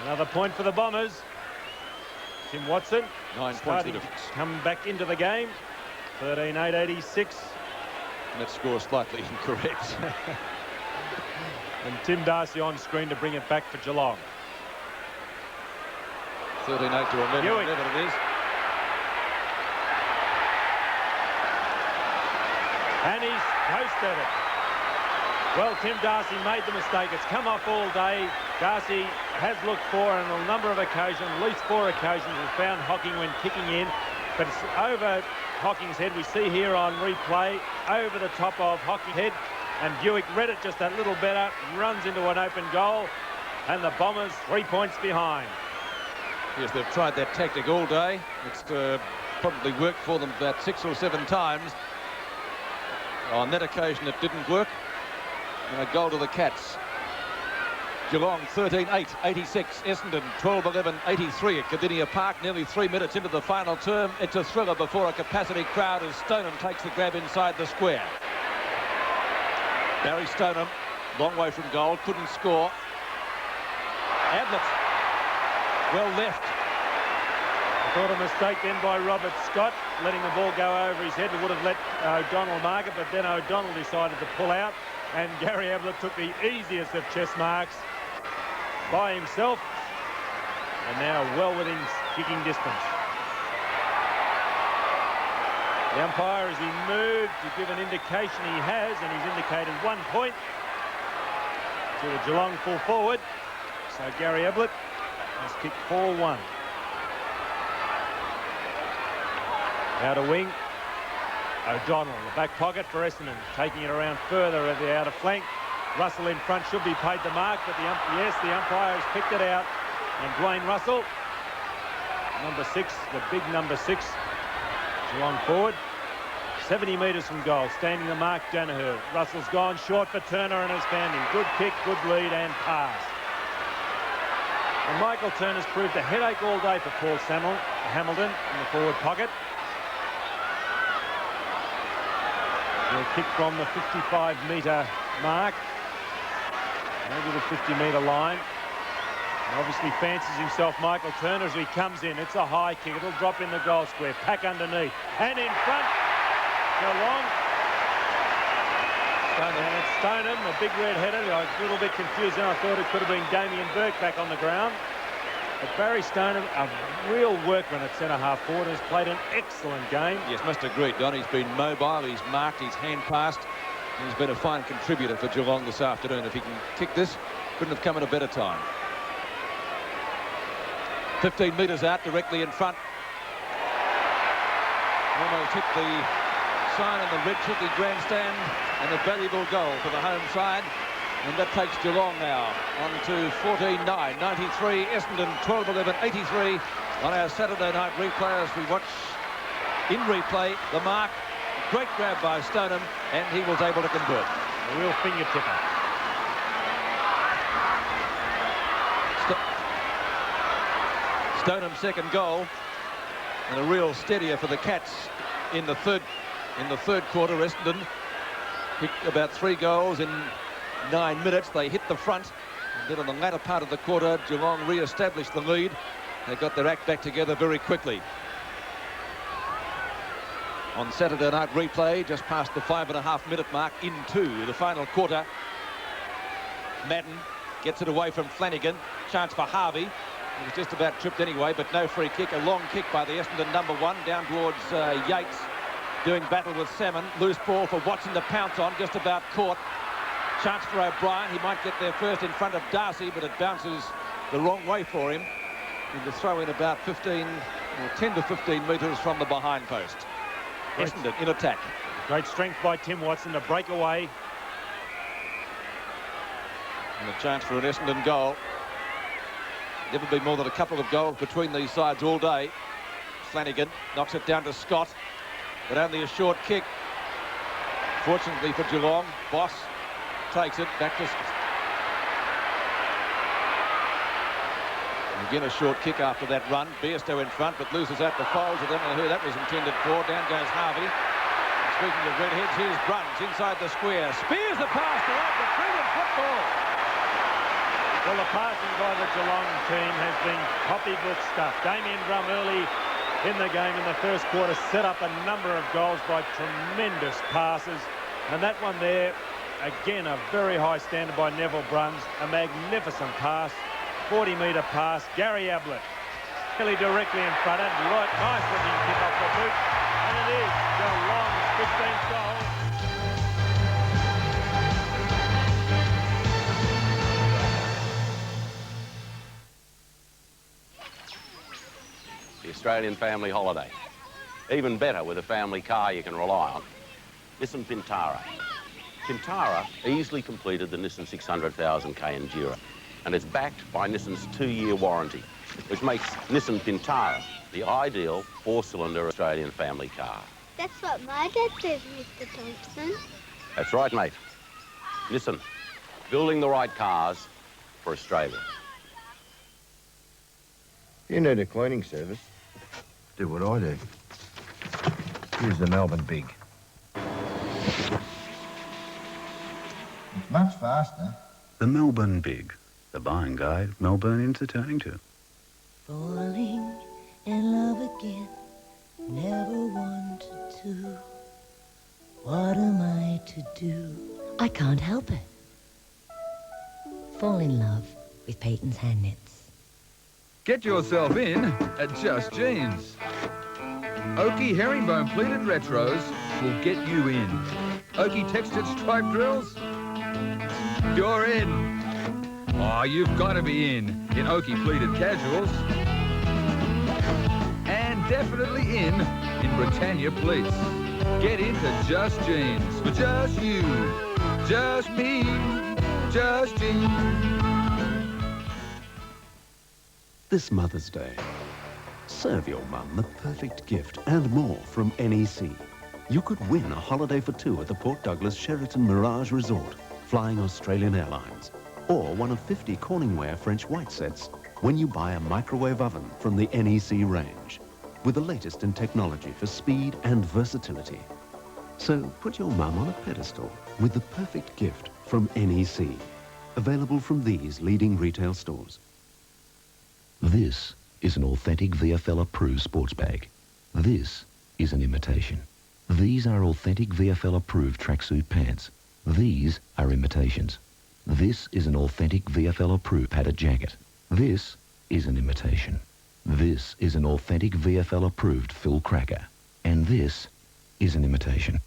Another point for the Bombers. Tim Watson 9 points starting to come back into the game. 13-8-86. That score slightly incorrect. And Tim Darcy on screen to bring it back for Geelong. 13-8 to 11. Hewitt. 11 it is. And he's posted it. Well, Tim Darcy made the mistake. It's come off all day. Darcy has looked for on a number of occasions, at least 4 occasions, has found Hocking when kicking in. But it's over Hocking's head. We see here on replay, over the top of Hocking's head. And Buick read it just a little better, runs into an open goal. And the Bombers 3 points behind. Yes, they've tried that tactic all day. It's probably worked for them about 6 or 7 times. On that occasion, it didn't work. And a goal to the Cats. Geelong 13-8-86. Essendon 12-11-83 at Cardinia Park. Nearly 3 minutes into the final term. It's a thriller before a capacity crowd as Stoneham takes the grab inside the square. Barry Stoneham, long way from goal, couldn't score. Ablett, well left. I thought a mistake then by Robert Scott, letting the ball go over his head. It would have let O'Donnell mark it, but then O'Donnell decided to pull out, and Gary Ablett took the easiest of chest marks by himself, and now well within kicking distance. The umpire, as he moved to give an indication he has, and he's indicated 1 point to the Geelong full forward. So Gary Ablett has kicked 4-1. Outer wing, O'Donnell, the back pocket for Essendon, taking it around further at the outer flank. Russell in front should be paid the mark, but the umpire has picked it out. And Dwayne Russell, number 6, the big number 6, Geelong forward, 70 metres from goal, standing the mark, Danaher. Russell's gone short for Turner and has found him. Good kick, good lead and pass. And Michael Turner's proved a headache all day for Paul Hamilton in the forward pocket. He'll kick from the 55-metre mark, maybe the 50-metre line. And obviously fancies himself Michael Turner as he comes in. It's a high kick. It'll drop in the goal square. Pack underneath. And in front, Geelong. And it's Stoneham, the big red-headed. I was a little bit confused then. I thought it could have been Damien Burke back on the ground. But Barry Stoneham, a real workman at centre-half forward, has played an excellent game. Yes, must agree, Don. He's been mobile, he's marked, he's hand-passed. He's been a fine contributor for Geelong this afternoon. If he can kick this, couldn't have come at a better time. 15 metres out, directly in front. Almost hit the sign on the Red City grandstand, and a valuable goal for the home side. And that takes Geelong now on to 14-9-93. Essendon 12-11-83 on our Saturday night replay as we watch in replay the mark. Great grab by Stoneham, and he was able to convert. A real finger tipper. Stonham's second goal, and a real steadier for the Cats in the third quarter. Essendon picked about 3 goals in 9 minutes. They hit the front, and then on the latter part of the quarter, Geelong re-established the lead. They got their act back together very quickly. On Saturday night replay, just past the 5.5-minute mark into the final quarter. Madden gets it away from Flanagan. Chance for Harvey. He was just about tripped anyway, but no free kick. A long kick by the Essendon number 1 down towards Yates, doing battle with Salmon. Loose ball for Watson to pounce on, just about caught. Chance for O'Brien. He might get there first in front of Darcy, but it bounces the wrong way for him. And to throw in about 10 to 15 metres from the behind post. Essendon in attack. Great strength by Tim Watson to break away. And a chance for an Essendon goal. Never been more than a couple of goals between these sides all day. Flanagan knocks it down to Scott. but only a short kick. Fortunately for Geelong, Boss takes it back to... Again, a short kick after that run. Bairstow in front, but loses out the Foles. I don't know who that was intended for. Down goes Harvey. Speaking of redheads, here's Bruns inside the square. Spears the pass to Albert. Brilliant football. Well, the passing by the Geelong team has been copybook stuff. Damien Drum early in the game in the first quarter set up a number of goals by tremendous passes. And that one there, again, a very high standard by Neville Bruns. A magnificent pass. 40-metre pass. Gary Ablett really directly in front. And nice looking kick off the boot. And it is Geelong's 15th goal. The Australian family holiday. Even better with a family car you can rely on. Nissan Pintara. Pintara easily completed the Nissan 600,000k Enduro, and it's backed by Nissan's 2-year warranty, which makes Nissan Pintara the ideal 4-cylinder Australian family car. That's what my dad says, Mr. Thompson. That's right, mate. Nissan, building the right cars for Australia. You need a cleaning service. Do what I do. Here's the Melbourne Big. It's much faster. The Melbourne Big, the buying guide Melbournians are turning to. Falling in love again, never wanted to. What am I to do? I can't help it. Fall in love with Peyton's hand knits. Get yourself in at Just Jeans. Oaky herringbone pleated retros will get you in. Oaky textured stripe drills, you're in. Oh, you've got to be in Oaky pleated casuals. And definitely in Britannia pleats. Get into Just Jeans for just you, just me, Just Jeans. This Mother's Day, serve your mum the perfect gift and more from NEC. You could win a holiday for 2 at the Port Douglas Sheraton Mirage Resort, flying Australian Airlines, or one of 50 Corningware French white sets when you buy a microwave oven from the NEC range, with the latest in technology for speed and versatility. So put your mum on a pedestal with the perfect gift from NEC, available from these leading retail stores. This is an authentic VFL approved sports bag. This is an imitation. These are authentic VFL approved tracksuit pants. These are imitations. This is an authentic VFL approved padded jacket. This is an imitation. This is an authentic VFL approved fill cracker. And this is an imitation.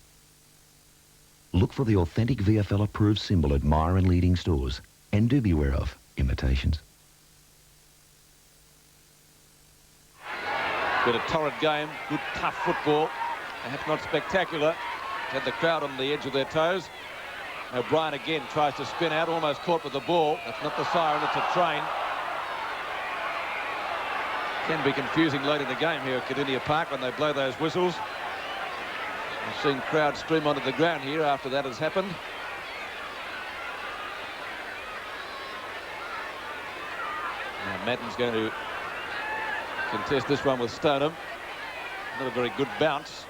Look for the authentic VFL approved symbol at Myer and leading stores. And do beware of imitations. Been a torrid game, good tough football, perhaps not spectacular. Had the crowd on the edge of their toes. O'Brien again tries to spin out, almost caught with the ball. That's not the siren, it's a train. Can be confusing late in the game here at Carlton Park when they blow those whistles. We've seen crowds stream onto the ground here after that has happened. Now Madden's going to contest this one with Stoneham. Not a very good bounce.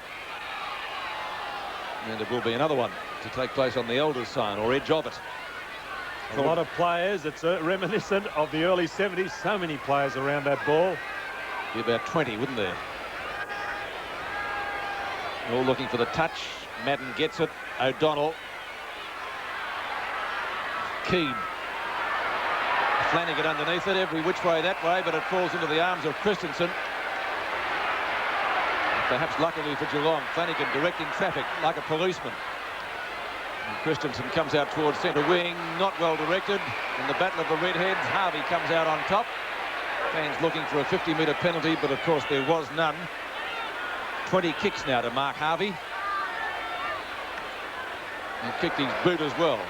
And there will be another one to take place on the Elders sign or edge of it. A lot of players. It's reminiscent of the early 70s. So many players around that ball. Be about 20, wouldn't there? All looking for the touch. Madden gets it. O'Donnell. Keane. Flanagan underneath it, every which way that way, but it falls into the arms of Christensen. Perhaps luckily for Geelong, Flanagan directing traffic like a policeman. And Christensen comes out towards centre wing, not well directed. In the battle of the redheads, Harvey comes out on top. Fans looking for a 50-metre penalty, but of course there was none. 20 kicks now to Mark Harvey. He kicked his boot as well.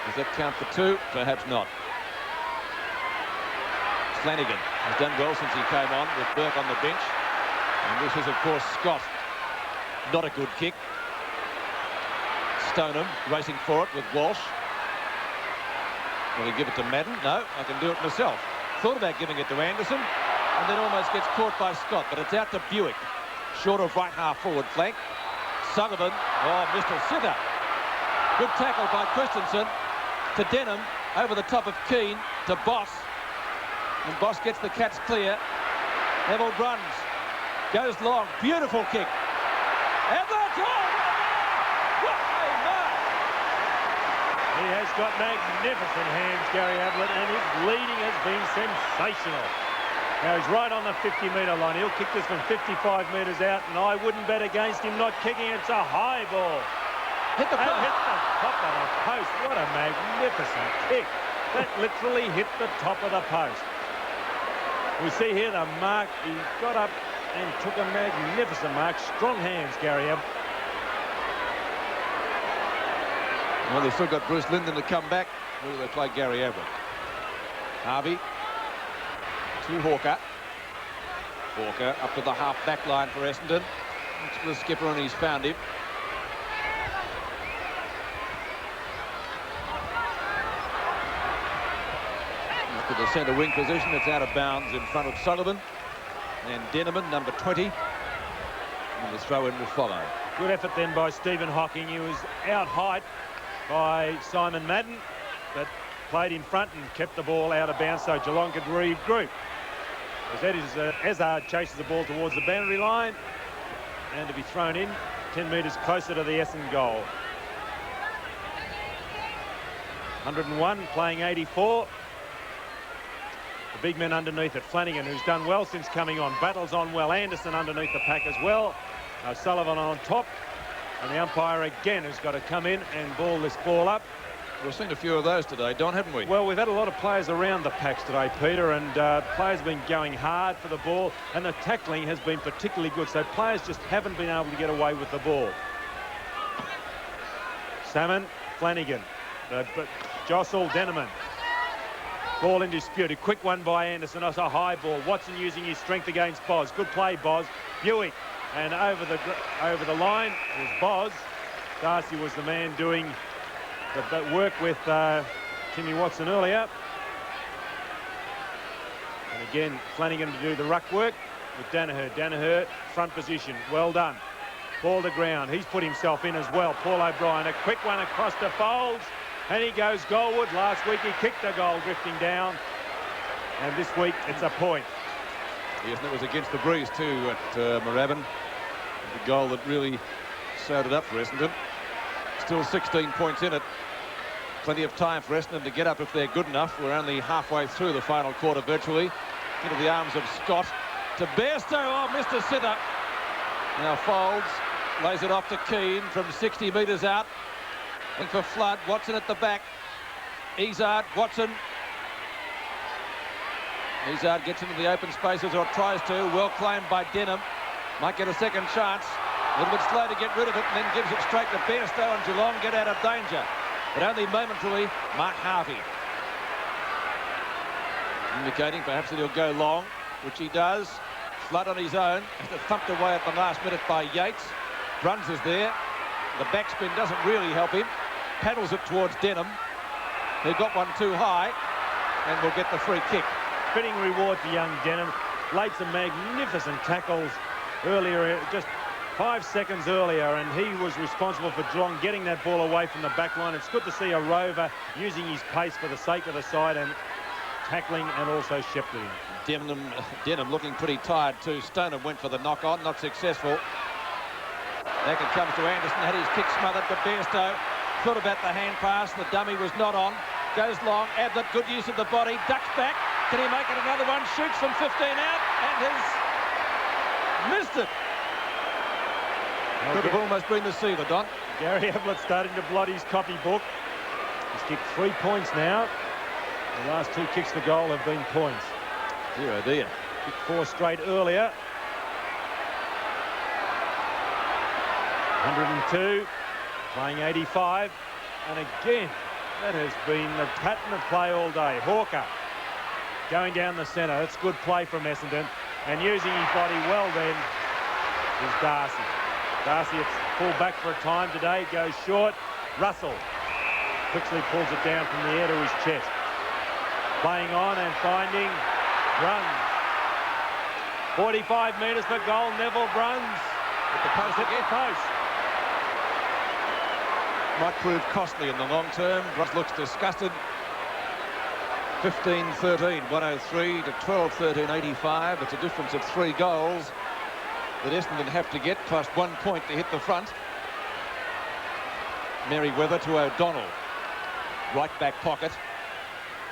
Does that count for 2? Perhaps not. Flanagan has done well since he came on with Burke on the bench. And this is, of course, Scott. Not a good kick. Stoneham racing for it with Walsh. Will he give it to Madden? No, I can do it myself. Thought about giving it to Anderson, and then almost gets caught by Scott, but it's out to Buick. Short of right half forward flank. Sullivan, oh, Mr. Sitter. Good tackle by Christensen to Denham, over the top of Keane to Boss. And Boss gets the Cats clear. Neville runs, goes long, beautiful kick. And that's all! What a mark! He has got magnificent hands, Gary Ablett, and his leading has been sensational. Now he's right on the 50-metre line. He'll kick this from 55 metres out, and I wouldn't bet against him not kicking. It's a high ball. Hit the post. Hit the top of the post. What a magnificent kick. That literally hit the top of the post. We see here the mark. He got up and took a magnificent mark. Strong hands, Gary Ablett. Well, they've still got Bruce Linden to come back. Will they play Gary Ablett? Harvey to Hawker. Hawker up to the half-back line for Essendon. It's the skipper, and he's found him. Up to the centre wing position. It's out of bounds in front of Sullivan. And Denneman, number 20. And the throw-in will follow. Good effort then by Stephen Hocking. He was out-height by Simon Madden, but played in front and kept the ball out of bounds so Geelong could regroup. As Ezard chases the ball towards the boundary line, and to be thrown in 10 metres closer to the Essendon goal. 101 playing 84. The big men underneath it. Flanagan, who's done well since coming on, battles on well. Anderson underneath the pack as well. Sullivan on top. And the umpire again has got to come in and ball this ball up. We've seen a few of those today, Don, haven't we? Well, we've had a lot of players around the packs today, Peter, and players have been going hard for the ball, and the tackling has been particularly good, so players just haven't been able to get away with the ball. Salmon, Flanagan, but jostle Denneman. Ball in dispute. A quick one by Anderson. That's a high ball. Watson using his strength against Boz. Good play, Boz. Buick. And over the line was Boz. Darcy was the man doing the work with Timmy Watson earlier. And again, Flanagan to do the ruck work with Danaher. Danaher, front position. Well done. Ball to ground. He's put himself in as well. Paul O'Brien, a quick one across to Folds. And he goes goalward. Last week he kicked a goal drifting down. And this week it's a point. Yes, and it was against the breeze too at Moorabbin. The goal that really sewed it up for Essendon. Still 16 points in it. Plenty of time for Essendon to get up if they're good enough. We're only halfway through the final quarter virtually. Into the arms of Scott. To Bairstow. Oh, Mr. Sitter. Now Folds lays it off to Keane from 60 metres out. And for Flood, Watson at the back. Ezard, Watson. Ezard gets into the open spaces, or tries to. Well claimed by Denham. Might get a second chance. A little bit slow to get rid of it, and then gives it straight to Bairstow, and Geelong get out of danger. But only momentarily, Mark Harvey. Indicating perhaps that he'll go long, which he does. Flood on his own. Has thumped away at the last minute by Yates. Bruns is there. The backspin doesn't really help him. Paddles it towards Denham, who got one too high, and will get the free kick. Fitting reward to young Denham. Laid some magnificent tackles earlier, just 5 seconds earlier, and he was responsible for Geelong getting that ball away from the back line. It's good to see a rover using his pace for the sake of the side and tackling and also shepherding. Denham looking pretty tired too. Stoneham went for the knock-on, not successful. Back it comes to Anderson, had his kick smothered to Bairstow. Thought about the hand pass, the dummy was not on. Goes long, Ablett, good use of the body, ducks back. Can he make it another one? Shoots from 15 out and has missed it. Could have almost been the Seaver, Don. Gary Ablett starting to blot his copybook. He's kicked 3 points now. The last 2 kicks for goal have been points. Dear, oh dear. Kicked 4 straight earlier. 102, playing 85. And again, that has been the pattern of play all day. Hawker going down the centre. That's good play from Essendon. And using his body well then is Darcy. Darcy, it's pulled back for a time today. Goes short. Russell quickly pulls it down from the air to his chest. Playing on and finding Bruns. 45 metres for goal. Neville Bruns. At the post hit the post. Might prove costly in the long term. Bruns looks disgusted. 15-13, 103 to 12-13, 85. It's a difference of 3 goals that Essendon have to get, plus 1 point to hit the front. Merriweather to O'Donnell. Right back pocket.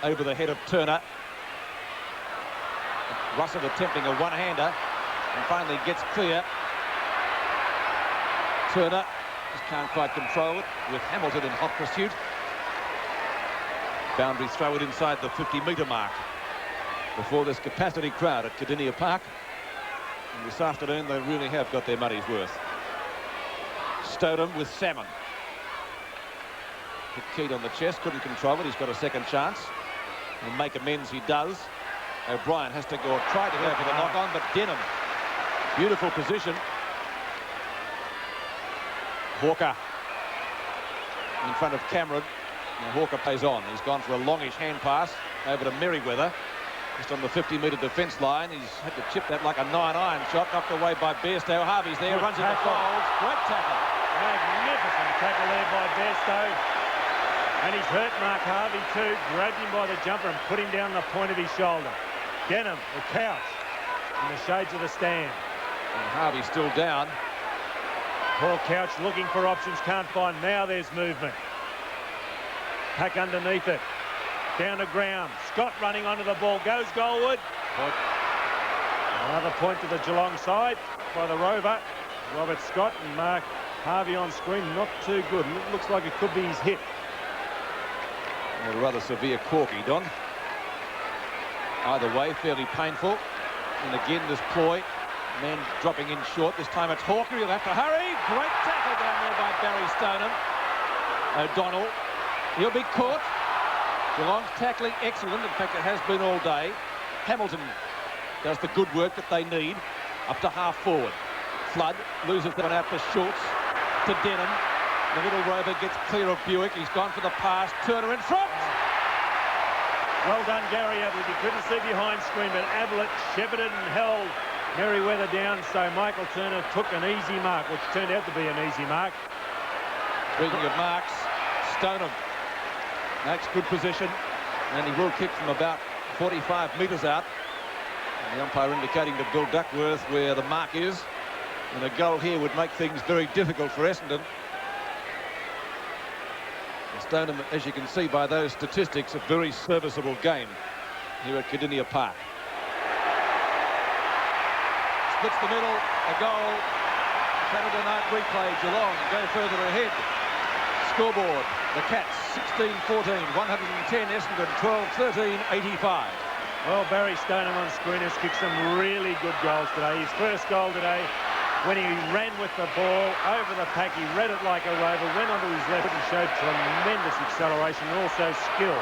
Over the head of Turner. Russell attempting a one-hander and finally gets clear. Turner just can't quite control it with Hamilton in hot pursuit. Boundary throw it inside the 50-metre mark before this capacity crowd at Cardinia Park. And this afternoon they really have got their money's worth. Stodham with Salmon. Hit Keat on the chest, couldn't control it. He's got a second chance. And make amends he does. O'Brien has to go, or try to go for the knock-on, but Denham. Beautiful position. Hawker in front of Cameron. Now Hawker plays on. He's gone for a longish hand pass over to Merriweather. Just on the 50-metre defence line. He's had to chip that like a 9-iron shot. Knocked away by Bairstow. Harvey's there, Good runs into folds. Great tackle. Magnificent tackle there by Bairstow. And he's hurt Mark Harvey too. Grabbed him by the jumper and put him down the point of his shoulder. Denham, the couch, in the shades of the stand. And Harvey's still down. Poor Couch looking for options, can't find. Now there's movement. Pack underneath it. Down to ground. Scott running onto the ball. Goes goalward. Point. Another point to the Geelong side by the Rover. Robert Scott and Mark Harvey on screen. Not too good. It looks like it could be his hip. A rather severe corky, Don. Either way, fairly painful. And again, this ploy. Man dropping in short. This time it's Hawker. He'll have to hurry. Great tackle down there by Barry Stoneham. O'Donnell. He'll be caught. Geelong's tackling excellent. In fact, it has been all day. Hamilton does the good work that they need. Up to half forward. Flood loses that one out for Schultz. To Denham. The little Rover gets clear of Buick. He's gone for the pass. Turner in front. Well done, Gary Ablett. You couldn't see behind screen, but Ablett shepherded and held Merriweather down, so Michael Turner took an easy mark, which turned out to be an easy mark. Speaking of marks, Stoneham makes good position, and he will kick from about 45 metres out. And the umpire indicating to Bill Duckworth where the mark is, and a goal here would make things very difficult for Essendon. Stoneham, as you can see by those statistics, a very serviceable game here at Cardinia Park. Splits the middle, a goal. Saturday night replay, Geelong go further ahead. Scoreboard, the Cats 16-14, 110 Essendon, 12-13, 85. Well, Barry Stoneham on screen has kicked some really good goals today. His first goal today, when he ran with the ball over the pack, he read it like a rover, went onto his left and showed tremendous acceleration and also skill.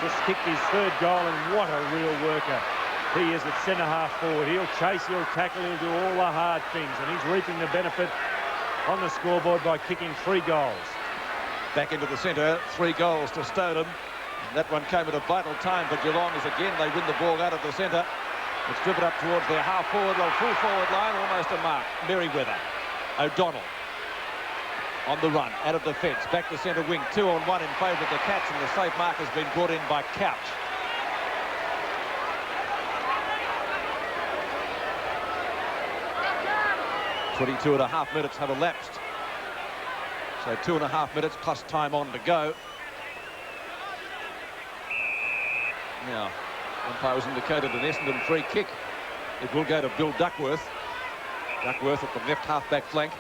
Just kicked his third goal, and what a real worker he is at centre-half forward. He'll chase, he'll tackle, he'll do all the hard things, and he's reaping the benefit on the scoreboard by kicking 3 goals. Back into the centre, 3 goals to Stoneham. And that one came at a vital time for Geelong as again they win the ball out of the centre. It's driven up towards their half-forward, well, full-forward line, almost a mark. Merriweather. O'Donnell on the run, out of the fence, back to centre wing, 2-on-1 in favour of the Cats, and the safe mark has been brought in by Couch. .22.5 minutes have elapsed. So 2.5 minutes plus time on to go. Now, umpire has indicated an Essendon free kick. It will go to Bill Duckworth. Duckworth at the left half-back flank.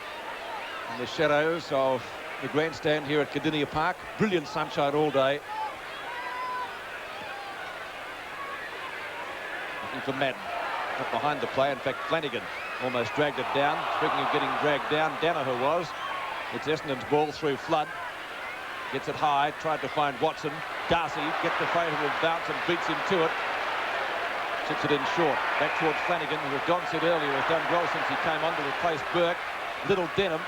In the shadows of the grandstand here at Cardinia Park. Brilliant sunshine all day. Looking for Madden. Up behind the play. In fact, Flanagan almost dragged it down. Speaking of getting dragged down, Danaher was. It's Essendon's ball through Flood. Gets it high, tried to find Watson. Darcy gets the favourable bounce and beats him to it. Chips it in short. Back towards Flanagan, who, as Don said earlier, has done well since he came on to replace Burke. Little Denham.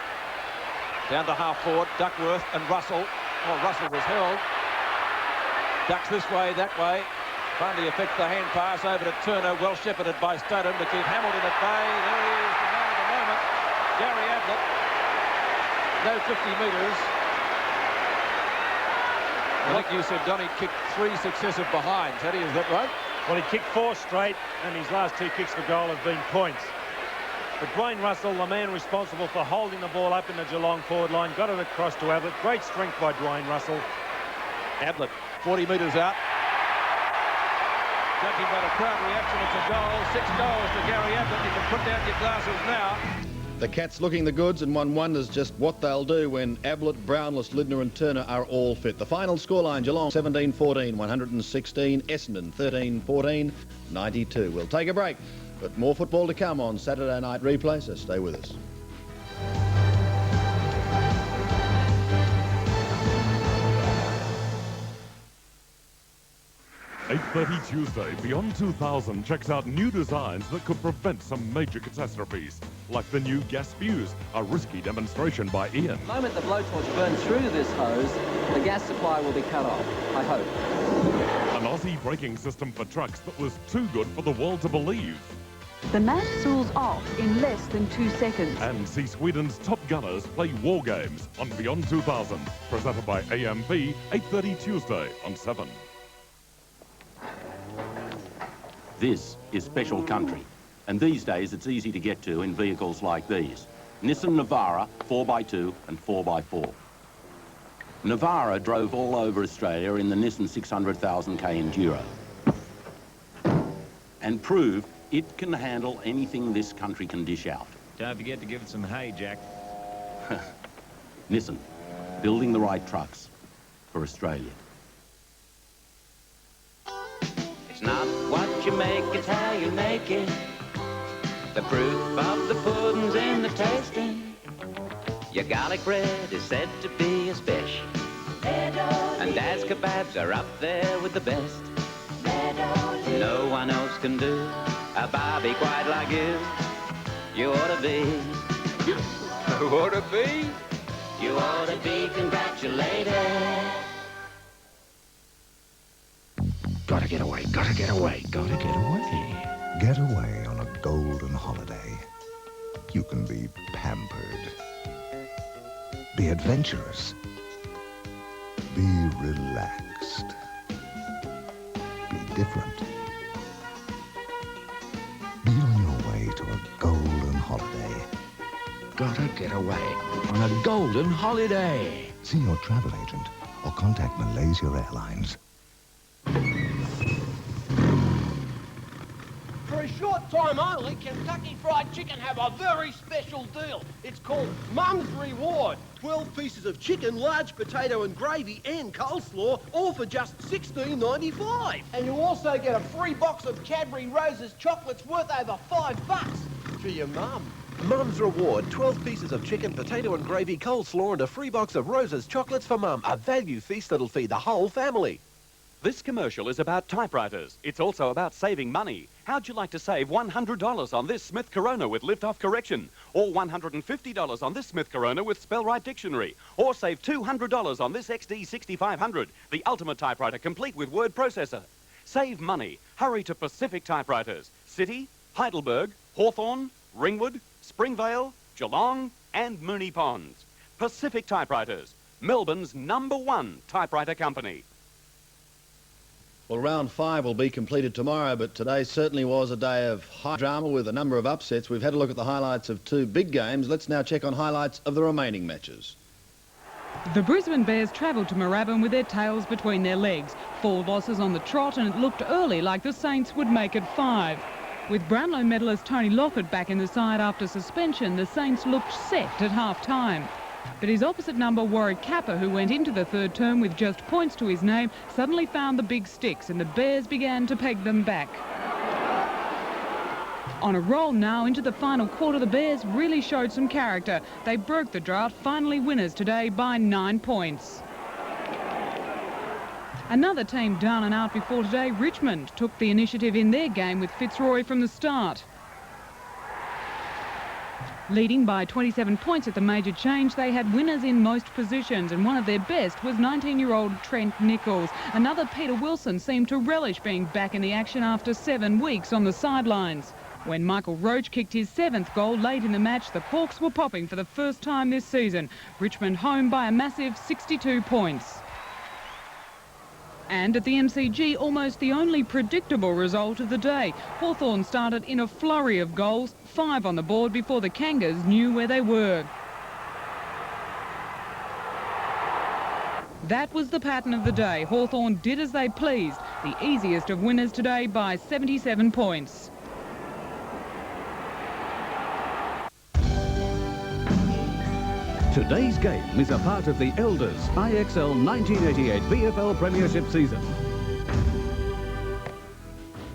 Down to half forward. Duckworth and Russell. Oh, Russell was held. Ducks this way, that way. Finally affects the hand pass over to Turner. Well shepherded by Studham to keep Hamilton at bay. There he is, the man of the moment. Gary Ablett. No 50 metres. I think you said Donny kicked 3 successive behinds. Eddie, is that right? Well, he kicked 4 straight, and his last 2 kicks for goal have been points. But Dwayne Russell, the man responsible for holding the ball up in the Geelong forward line, got it across to Ablett. Great strength by Dwayne Russell. Ablett, 40 metres out. Judging by the crowd reaction, it's a goal. 6 goals to Gary Ablett. You can put down your glasses now. The Cats looking the goods, and one wonders just what they'll do when Ablett, Brownless, Lidner and Turner are all fit. The final scoreline, Geelong 17-14, 116. Essendon 13-14, 92. We'll take a break, but more football to come on Saturday Night Replay, so stay with us. 8:30 Tuesday, Beyond 2000 checks out new designs that could prevent some major catastrophes, like the new gas fuse, a risky demonstration by Ian. The moment the blowtorch burns through this hose, the gas supply will be cut off, I hope. An Aussie braking system for trucks that was too good for the world to believe. The match spools off in less than 2 seconds. And see Sweden's top gunners play war games on Beyond 2000, presented by AMP, 8:30 Tuesday on 7. This is special country, and these days it's easy to get to in vehicles like these. Nissan Navara 4x2 and 4x4. Navara drove all over Australia in the Nissan 600,000k Enduro and proved it can handle anything this country can dish out. Don't forget to give it some hay, Jack. Nissan, building the right trucks for Australia. It's not what you make, it's how you make it. The proof of the pudding's in the tasting. Your garlic bread is said to be a special. And Dad's kebabs are up there with the best. No one else can do a barbie quite like you. You ought to be. You ought to be? You ought to be congratulated. Gotta get away, gotta get away, gotta get away. Get away on a golden holiday. You can be pampered. Be adventurous. Be relaxed. Be different. Be on your way to a golden holiday. Gotta get away on a golden holiday. See your travel agent or contact Malaysia Airlines. For a short time only, Kentucky Fried Chicken have a very special deal. It's called Mum's Reward. 12 pieces of chicken, large potato and gravy and coleslaw, all for just $16.95. And you also get a free box of Cadbury Roses chocolates worth over $5 for your mum. Mum's Reward, 12 pieces of chicken, potato and gravy, coleslaw and a free box of Roses chocolates for Mum. A value feast that'll feed the whole family. This commercial is about typewriters. It's also about saving money. How'd you like to save $100 on this Smith Corona with lift-off correction? Or $150 on this Smith Corona with Spell Right Dictionary? Or save $200 on this XD 6500, the ultimate typewriter complete with word processor? Save money. Hurry to Pacific Typewriters. City, Heidelberg, Hawthorne, Ringwood, Springvale, Geelong and Moonee Ponds. Pacific Typewriters, Melbourne's #1 typewriter company. Well, round 5 will be completed tomorrow, but today certainly was a day of high drama with a number of upsets. We've had a look at the highlights of 2 big games. Let's now check on highlights of the remaining matches. The Brisbane Bears travelled to Moorabbin with their tails between their legs. 4 losses on the trot, and it looked early like the Saints would make it 5. With Brownlow medalist Tony Lockett back in the side after suspension, the Saints looked set at half-time. But his opposite number, Warwick Capper, who went into the third term with just points to his name, suddenly found the big sticks and the Bears began to peg them back. On a roll now into the final quarter, the Bears really showed some character. They broke the drought, finally winners today by 9 points. Another team down and out before today, Richmond, took the initiative in their game with Fitzroy from the start. Leading by 27 points at the major change, they had winners in most positions, and one of their best was 19-year-old Trent Nichols. Another Peter Wilson seemed to relish being back in the action after 7 weeks on the sidelines. When Michael Roach kicked his 7th goal late in the match, the Corks were popping for the first time this season. Richmond home by a massive 62 points. And at the MCG, almost the only predictable result of the day. Hawthorn started in a flurry of goals, 5 on the board before the Kangas knew where they were. That was the pattern of the day. Hawthorn did as they pleased. The easiest of winners today by 77 points. Today's game is a part of the Elders IXL 1988 VFL Premiership season.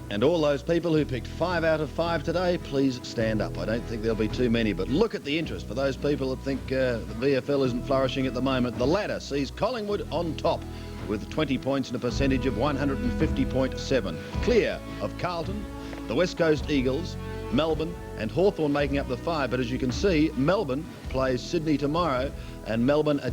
And all those people who picked 5 out of 5 today, please stand up. I don't think there'll be too many, but look at the interest for those people that think the VFL isn't flourishing at the moment. The ladder sees Collingwood on top with 20 points and a percentage of 150.7. Clear of Carlton, the West Coast Eagles, Melbourne and Hawthorn making up the 5, but as you can see, Melbourne plays Sydney tomorrow, and Melbourne a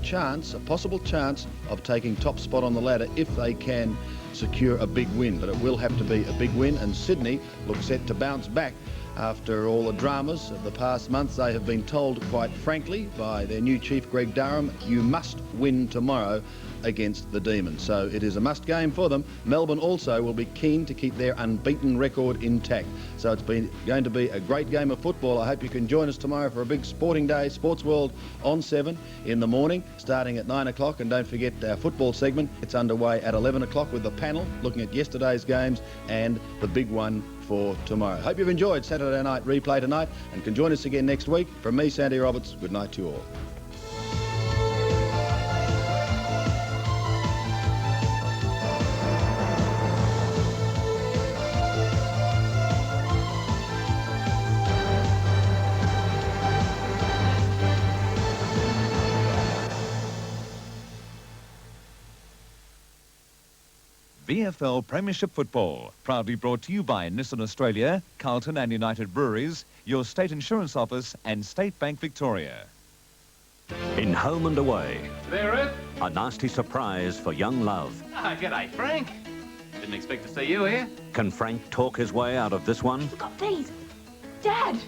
possible chance of taking top spot on the ladder if they can secure a big win, but it will have to be a big win, and Sydney looks set to bounce back after all the dramas of the past months. They have been told, quite frankly, by their new chief Greg Durham, you must win tomorrow against the Demons. So it is a must game for them. Melbourne also will be keen to keep their unbeaten record intact. So it's going to be a great game of football. I hope you can join us tomorrow for a big sporting day. Sports World on 7 in the morning, starting at 9 o'clock. And don't forget our football segment. It's underway at 11 o'clock with the panel looking at yesterday's games and the big one for tomorrow. Hope you've enjoyed Saturday Night Replay tonight and can join us again next week. From me, Sandy Roberts, good night to you all. VFL Premiership Football, proudly brought to you by Nissan Australia, Carlton and United Breweries, your State Insurance Office and State Bank Victoria. In Home and Away, There it. a nasty surprise for young love. Ah, g'day, Frank. Didn't expect to see you here. Can Frank talk his way out of this one? God, please. Dad!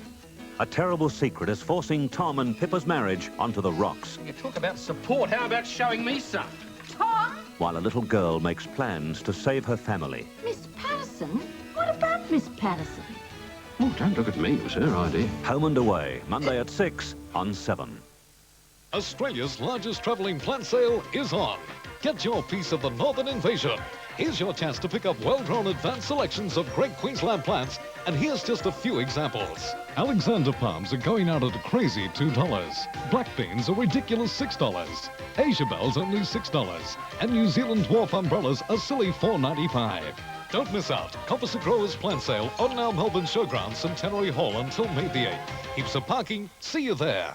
A terrible secret is forcing Tom and Pippa's marriage onto the rocks, You talk about support. How about showing me some? Tom? while a little girl makes plans to save her family. Miss Patterson? What about Miss Patterson? Oh, don't look at me. It was her idea. Home and Away, Monday at 6 on 7. Australia's largest travelling plant sale is on. Get your piece of the Northern Invasion. Here's your chance to pick up well-drawn advanced selections of great Queensland plants, and here's just a few examples. Alexander palms are going out at a crazy $2. Black beans a ridiculous $6. Asia bells only $6. And New Zealand dwarf umbrellas a silly $4.95. Don't miss out. Composite Growers Plant Sale on our Melbourne Showground, Centenary Hall until May the 8th. Heaps of parking. See you there.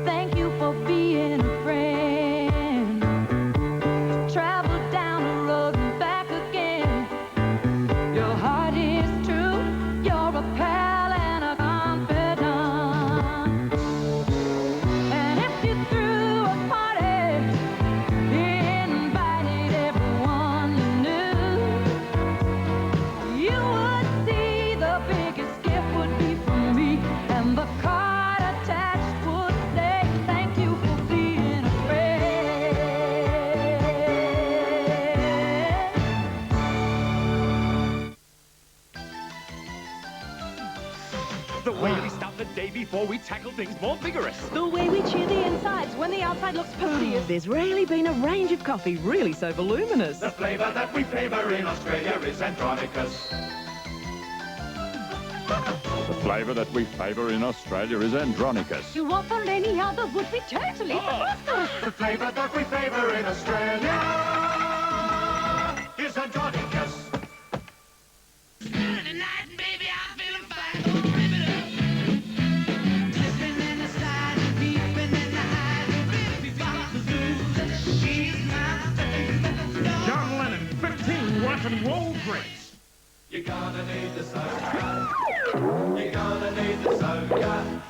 Thank you for being a friend. Travel down the road and back again. Your heart is true. You're a pal and a confidant. And if you threw a party, invited everyone you knew, you would see the biggest gift would be from me, and the card attached would say, thank you for being a friend. The way we start the day before we tackle things more vigorous. The way we cheer the insides when the outside looks podious. There's rarely been a range of coffee really so voluminous. The flavour that we favour in Australia is Andronicus. The flavour that we favour in Australia is Andronicus. To offer any other would be totally preposterous. The flavour that we favour in Australia is Andronicus. Saturday night, baby, I'm feeling fine. drinks. You're gonna need the soda. You're gonna need the soda.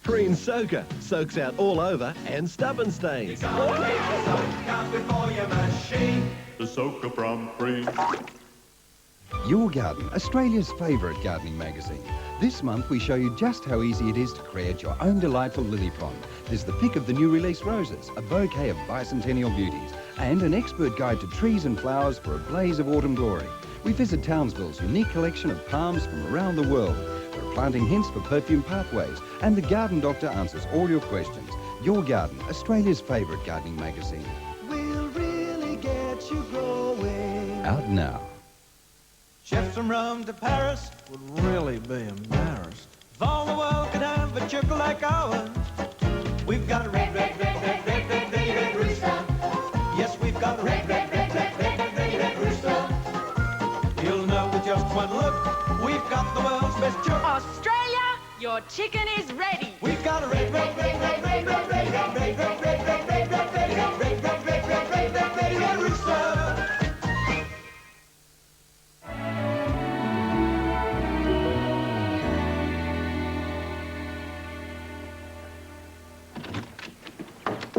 Green Soaker soaks out all over and stubborn stains. You're gonna need the soda before your machine. The Soaker from Green. Your Garden, Australia's favourite gardening magazine. This month we show you just how easy it is to create your own delightful lily pond. There's the pick of the new release roses, a bouquet of bicentennial beauties, and an expert guide to trees and flowers for a blaze of autumn glory. We visit Townsville's unique collection of palms from around the world. There are planting hints for perfume pathways, and the Garden Doctor answers all your questions. Your Garden, Australia's favourite gardening magazine. We'll really get you growing. Out now. Chefs from Rome to Paris would really be embarrassed if all the world could have a chocolate like ours. We've got a red rooster. Yes, we've got a red rooster. You'll know with just one look, we've got the world's best chocolate. Australia, your chicken is ready. We've got a red rooster.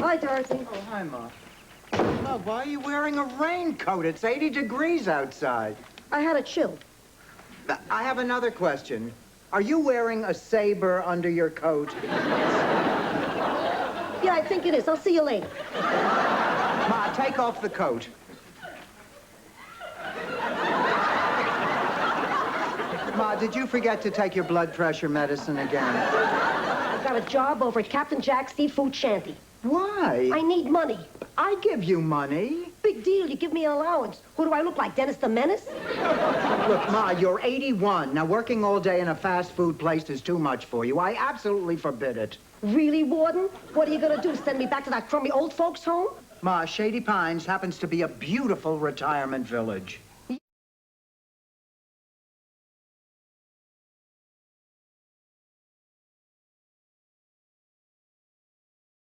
Hi, Dorothy. Oh, hi, Ma. Love, why are you wearing a raincoat? It's 80 degrees outside. I had a chill. I have another question. Are you wearing a saber under your coat? Yeah, I think it is. I'll see you later. Ma, take off the coat. Ma, did you forget to take your blood pressure medicine again? I've got a job over at Captain Jack's Seafood Shanty. Why? I need money. I give you money. Big deal. You give me an allowance. Who do I look like, Dennis the Menace? Look, Ma, you're 81. Now, working all day in a fast food place is too much for you. I absolutely forbid it. Really, Warden? What are you going to do, send me back to that crummy old folks' home? Ma, Shady Pines happens to be a beautiful retirement village.